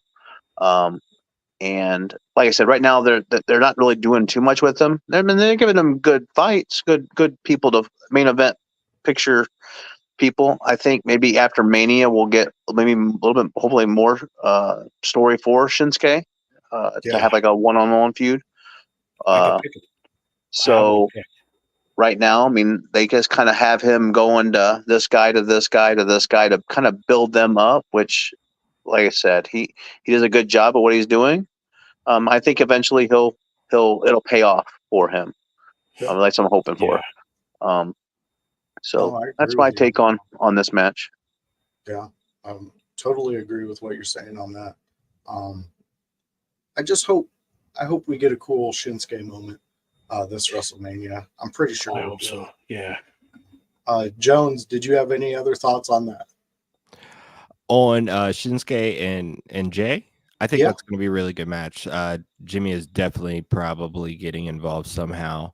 And like I said, right now they're not really doing too much with them. They're giving them good fights, good people to main event picture people. I think maybe after Mania we'll get maybe a little bit, hopefully more story for Shinsuke to have like a one-on-one feud. I could pick it. So right now, I mean, they just kind of have him going to this guy to this guy to this guy to kind of build them up, which, like I said, he does a good job of what he's doing. I think eventually it'll pay off for him. Yeah. That's what I'm hoping for. So No, I agree that's my with you. take on this match. Yeah, totally agree with what you're saying on that. I just hope we get a cool Shinsuke moment this WrestleMania. I'm pretty sure. I we hope will. so. Yeah. Jones, did you have any other thoughts on that? On Shinsuke and Jay, I think Yeah. that's going to be a really good match. Jimmy is definitely probably getting involved somehow.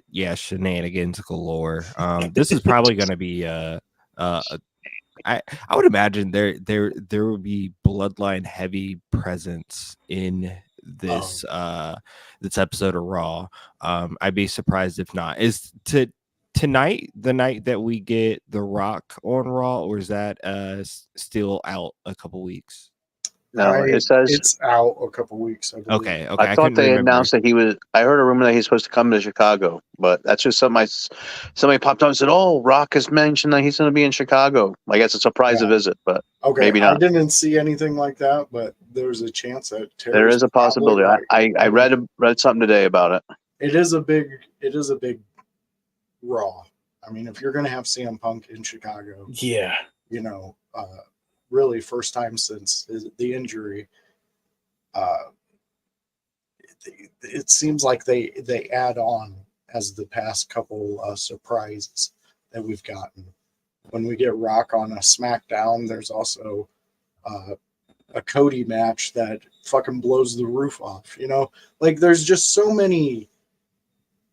Yeah, shenanigans galore. This is probably going to be I would imagine there would be bloodline heavy presence in this this episode of Raw. I'd be surprised if not. Is tonight the night that we get The Rock on Raw, or is that still out a couple weeks? No, it says it's out a couple weeks. I believe. Okay. I thought they announced that he was. I heard a rumor that he's supposed to come to Chicago, but that's just something somebody popped up and said, "Oh, Rock has mentioned that he's going to be in Chicago." I guess it's a surprise visit, but maybe not. I didn't see anything like that, but there's a chance that there is a possibility. Right. I read something today about it. It is a big Raw. I mean, if you're going to have CM Punk in Chicago, Yeah. Really first time since the injury. It seems like they add on as the past couple surprises that we've gotten. When we get Rock on a SmackDown, there's also a Cody match that fucking blows the roof off. Like there's just so many.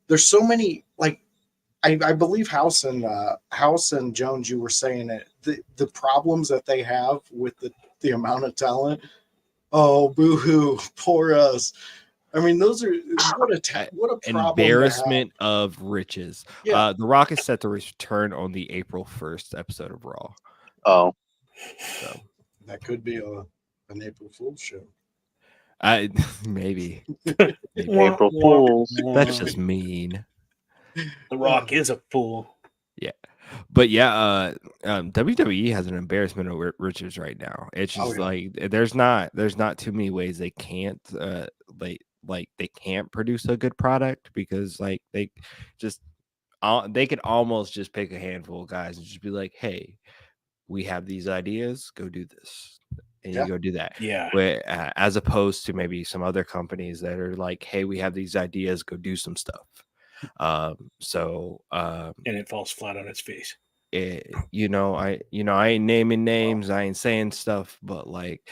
There's so many like. I believe House and Jones, you were saying it. The problems that they have with the amount of talent. Oh, boo-hoo, poor us. I mean, those are what a problem. Embarrassment of riches. Yeah. The Rock is set to return on the April 1st episode of Raw. Oh, so that could be an April Fool's show. Maybe. April Fools. That's just mean. The Rock is a fool. Yeah. But yeah, WWE has an embarrassment of riches right now. It's just like there's not too many ways they can't they can't produce a good product, because like they could almost just pick a handful of guys and just be like, hey, we have these ideas, go do this. And you go do that. Yeah. As opposed to maybe some other companies that are like, hey, we have these ideas, go do some stuff. And it falls flat on its face. I ain't naming names, I ain't saying stuff, but like,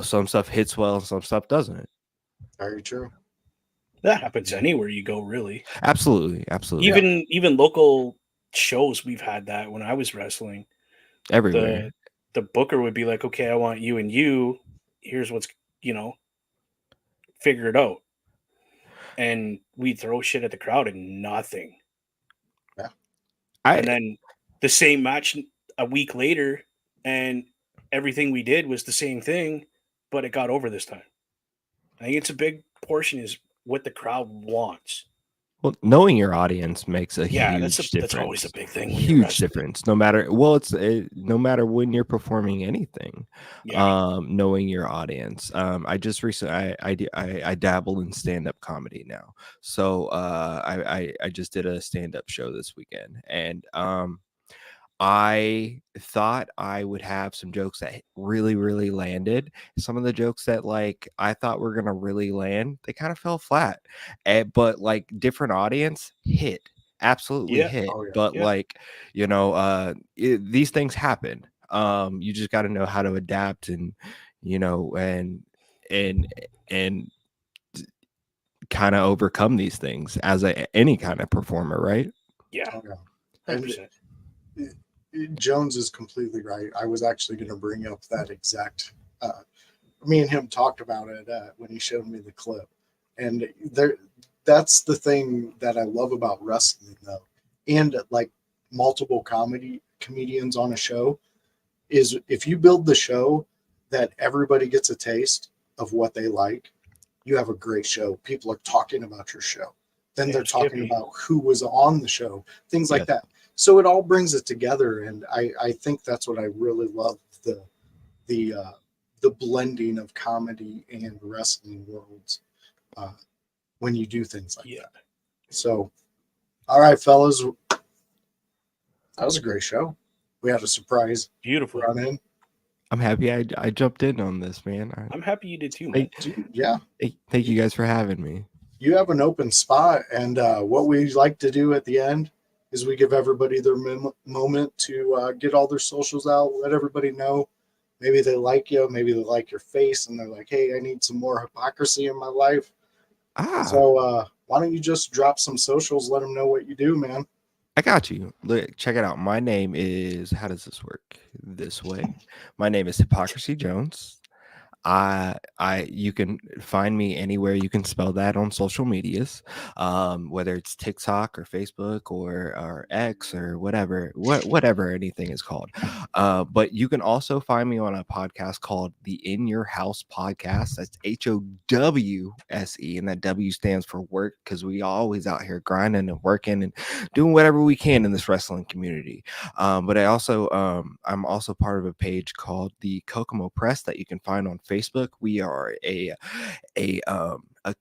some stuff hits well and some stuff doesn't. Very true. That happens anywhere you go, really. Absolutely. Even local shows, we've had that when I was wrestling. Everywhere. The booker would be like, okay, I want you and you. Here's what's, figure it out. And we'd throw shit at the crowd and nothing. Yeah. And then the same match a week later, and everything we did was the same thing, but it got over this time. I think it's a big portion is what the crowd wants. Well, knowing your audience makes a huge difference. That's always a big thing. Huge difference. No matter when you're performing anything. Yeah. Knowing your audience. I just recently I dabble in stand-up comedy now. So I just did a stand-up show this weekend, and I thought I would have some jokes that really, really landed. Some of the jokes that like I thought were gonna really land, they kind of fell flat. But like different audience hit absolutely Yeah. hit. Oh, yeah. But Yeah. like, these things happen. You just got to know how to adapt and, and and kind of overcome these things as any kind of performer, right? Yeah. Oh, yeah. 100%. Jones is completely right. I was actually going to bring up that exact. Me and him talked about it when he showed me the clip, and that's the thing that I love about wrestling, though, and like multiple comedians on a show is if you build the show that everybody gets a taste of what they like, you have a great show. People are talking about your show. Then Yeah, they're talking Skippy. about who was on the show, things like Yes. that. So it all brings it together, and I think that's what I really love the uh, the blending of comedy and wrestling worlds uh, when you do things like Yeah. that. So, all right, fellas, that was a great show. We had a surprise Beautiful. run in. I'm happy I jumped in on this, man. I'm happy you did too, man. Dude, yeah, Thank you guys for having me. you have an open spot, and what we like to do at the end is we give everybody their moment to get all their socials out, let everybody know. Maybe they like you, maybe they like your face, and they're like, "Hey, I need some more hypocrisy in my life." Ah, So why don't you just drop some socials, let them know what you do, man? I got you. Look, check it out. My name is, how does this work? This way. My name is Hypocrisy Jones. You can find me anywhere you can spell that on social medias, whether it's TikTok or Facebook or X or whatever anything is called. But you can also find me on a podcast called the In Your House Podcast. That's HOWSE, and that W stands for work, because we always out here grinding and working and doing whatever we can in this wrestling community. But I'm also part of a page called the Kokomo Press that you can find on Facebook. We are a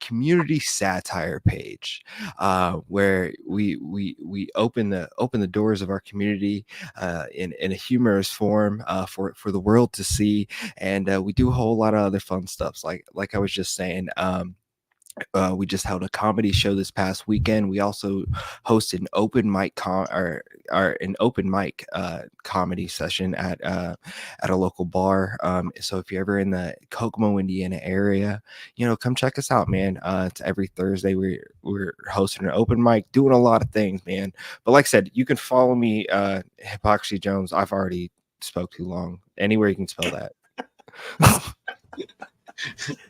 community satire page, where we open the doors of our community in a humorous form, for the world to see, and we do a whole lot of other fun stuff, like I was just saying. We just held a comedy show this past weekend. We also hosted an open mic comedy session at a local bar. So if you're ever in the Kokomo, Indiana area, come check us out, man. It's every Thursday. We're hosting an open mic, doing a lot of things, man. But like I said, you can follow me, Hypocrisy Jones. I've already spoke too long. Anywhere you can spell that.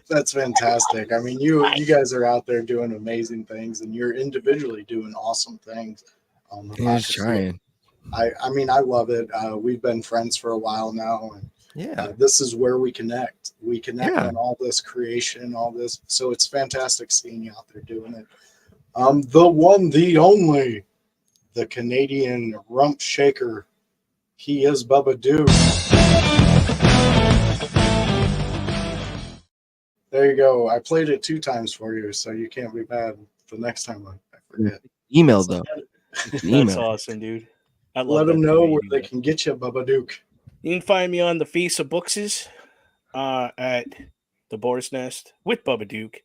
That's fantastic. I mean, you guys are out there doing amazing things, and you're individually doing awesome things. Yeah, just trying. I mean, I love it. We've been friends for a while now, and Yeah. this is where we connect. We connect Yeah. on all this creation, all this. So it's fantastic seeing you out there doing it. The one, the only, the Canadian rump shaker. He is Bubba Duke. There you go. I played it 2 times for you, so you can't be bad the next time I forget. Email though. That's Email. awesome, dude. I love Let that them the know way you where do they that. can get you, Bubba Duke. You can find me on the Face of Bookses at the Boar's Nest with Bubba Duke.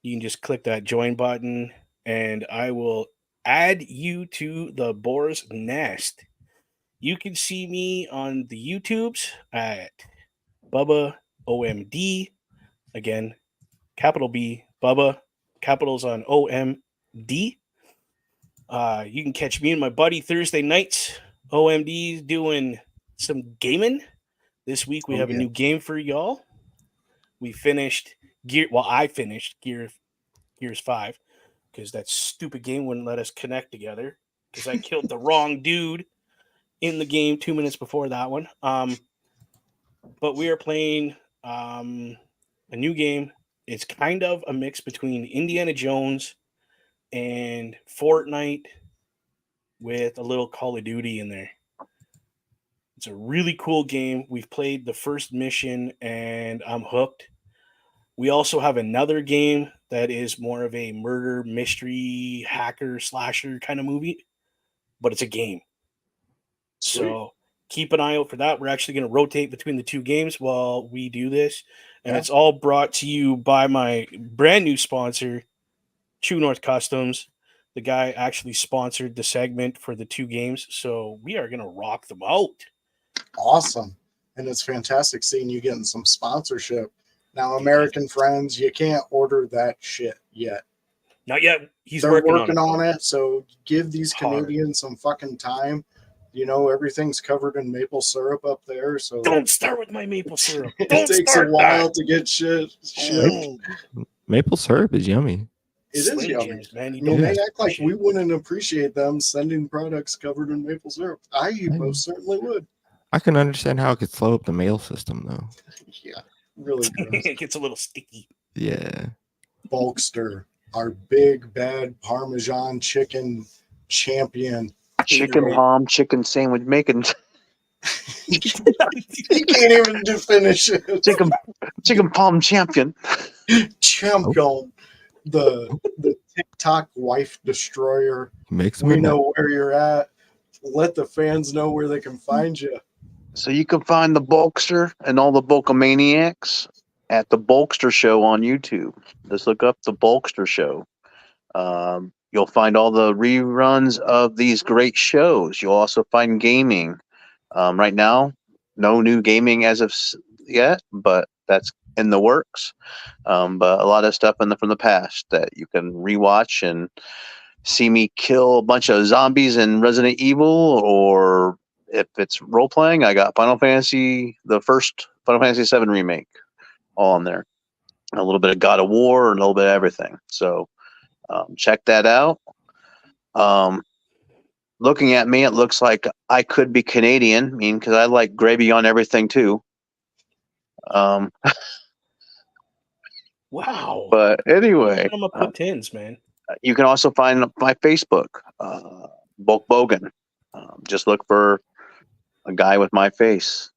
You can just click that join button, and I will add you to the Boar's Nest. You can see me on the YouTubes at Bubba OMD. Again, capital B, Bubba, capitals on OMD. You can catch me and my buddy Thursday nights. OMD doing some gaming. This week we have a new game for y'all. We finished Gear. Well, I finished Gears 5 because that stupid game wouldn't let us connect together because I killed the wrong dude in the game 2 minutes before that one. But we are playing a new game. It's kind of a mix between Indiana Jones and Fortnite with a little Call of Duty in there. It's a really cool game. We've played the first mission and I'm hooked. We also have another game that is more of a murder mystery hacker slasher kind of movie, but it's a game. Sweet. So keep an eye out for that. We're actually going to rotate between the two games while we do this. And Yeah. it's all brought to you by my brand new sponsor, True North Customs. The guy actually sponsored the segment for the 2 games, so we are gonna rock them out. Awesome. And it's fantastic seeing you getting some sponsorship. Now, American friends, you can't order that shit yet. Not yet. He's They're working on it. So give these Hard. Canadians some fucking time. You know, everything's covered in maple syrup up there. So Don't start with my maple syrup. it Don't takes a start while that. to get shit shipped. Oh, Maple syrup is yummy. It is Slim yummy. Jims, man. I You mean, don't they act like we appreciate- wouldn't appreciate them sending products covered in maple syrup. I most certainly would. I can understand how it could slow up the mail system, though. Yeah, really gross. it gets a little sticky. Yeah. Bulkster, our big bad Parmesan chicken champion. Chicken palm, chicken sandwich, making He can't even finish it. chicken palm champion. Champion, the TikTok wife destroyer. Makes We me know where you're at. Let the fans know where they can find you. So you can find the Bulkster and all the Bulkamaniacs at the Bulkster Show on YouTube. Just look up the Bulkster Show. You'll find all the reruns of these great shows. You'll also find gaming. Right now, no new gaming as of yet, but that's in the works. But a lot of stuff from the past that you can rewatch and see me kill a bunch of zombies in Resident Evil, or if it's role playing, I got the first Final Fantasy VII remake, all on there. A little bit of God of War, and a little bit of everything. So check that out. Looking at me, it looks like I could be Canadian. I mean, because I like gravy on everything too. Wow. But anyway, I'm gonna put tins, man. you can also find my Facebook, Bulk Bogan. Just look for a guy with my face.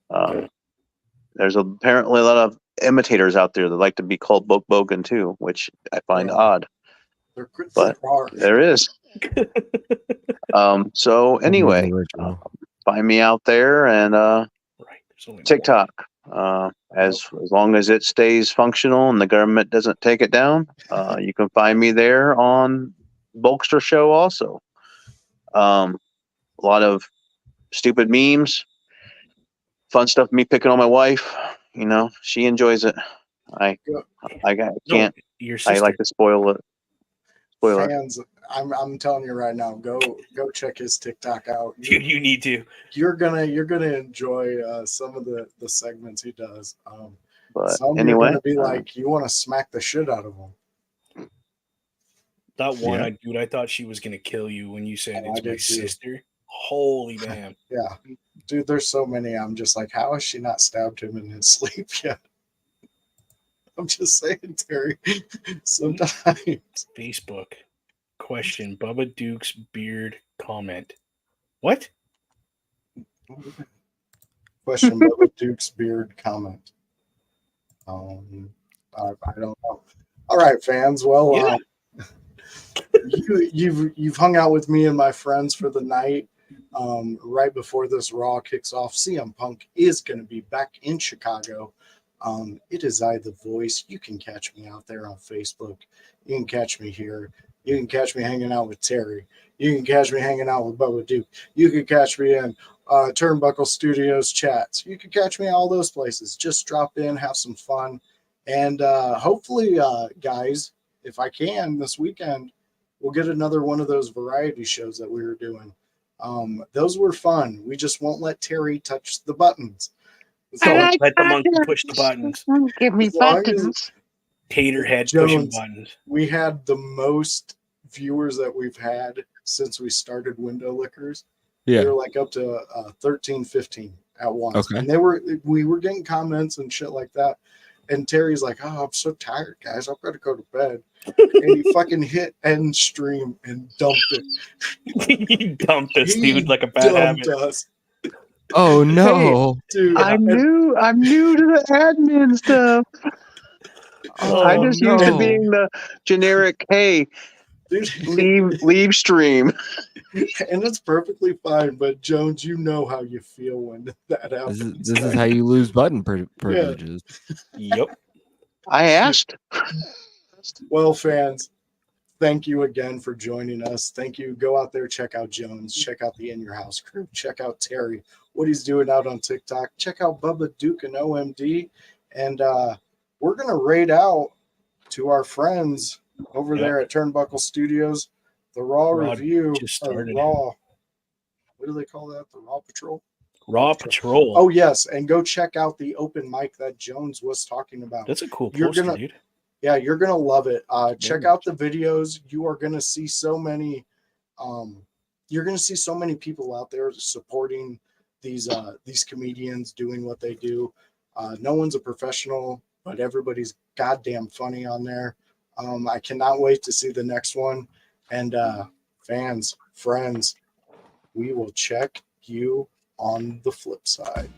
There's apparently a lot of imitators out there that like to be called Bulk Bogan too, which I find odd. But there is. So anyway, find me out there and TikTok. As long as it stays functional and the government doesn't take it down, you can find me there on Bulkster Show also. A lot of stupid memes, fun stuff. Me picking on my wife, you know, she enjoys it. I can't. Your I like to spoil it. Spoiler. Fans, I'm telling you right now, go check his TikTok out. You need to. You're gonna enjoy some of the segments he does. But some anyway, you're gonna be like, you want to smack the shit out of him. That one, dude, I thought she was gonna kill you when you said it's my sister. Holy damn! Yeah, dude, there's so many. I'm just like, how has she not stabbed him in his sleep yet? I'm just saying, Terry. Sometimes Facebook question: Bubba Duke's beard comment. What? Question: Bubba Duke's beard comment. I don't know. All right, fans. Well, you've hung out with me and my friends for the night. Right before this Raw kicks off, CM Punk is going to be back in Chicago. It is I, the Voice. You can catch me out there on Facebook. You can catch me here. You can catch me hanging out with Terry. You can catch me hanging out with Bubba Duke. You can catch me in Turnbuckle Studios chats. You can catch me all those places. Just drop in, have some fun. And hopefully, guys, if I can this weekend, we'll get another one of those variety shows that we were doing. Those were fun. We just won't let Terry touch the buttons. Don't let the monkey push the buttons. Give me buttons. Taterhead Jones, pushing buttons. We had the most viewers that we've had since we started Window Lickers. Yeah. They were like up to 13, 15 at once. Okay. And we were getting comments and shit like that. And Terry's like, oh, I'm so tired, guys. I've got to go to bed. And he fucking hit end stream and dumped it. He dumped us, He dude, like a bad habit. us. Oh no, Dude, I'm new to the admin stuff. I just used to being the generic, hey, dude, leave stream. and it's perfectly fine. But Jones, you know how you feel when that happens. this is how you lose button privileges. Yep. I asked. Well, fans, thank you again for joining us. Thank you. Go out there, check out Jones, check out the In Your House crew, check out Terry, what he's doing out on TikTok, check out Bubba Duke and OMD. And we're going to raid out to our friends over there at Turnbuckle Studios, the Raw review, or Raw, what do they call that? The Raw Patrol? Raw Patrol. Oh, yes. And go check out the open mic that Jones was talking about. That's a cool poster, dude. Yeah, you're going to love it. Check out the videos. You are going to see so many people out there supporting these comedians doing what they do. No one's a professional, but everybody's goddamn funny on there. I cannot wait to see the next one. And fans, friends, we will check you on the flip side.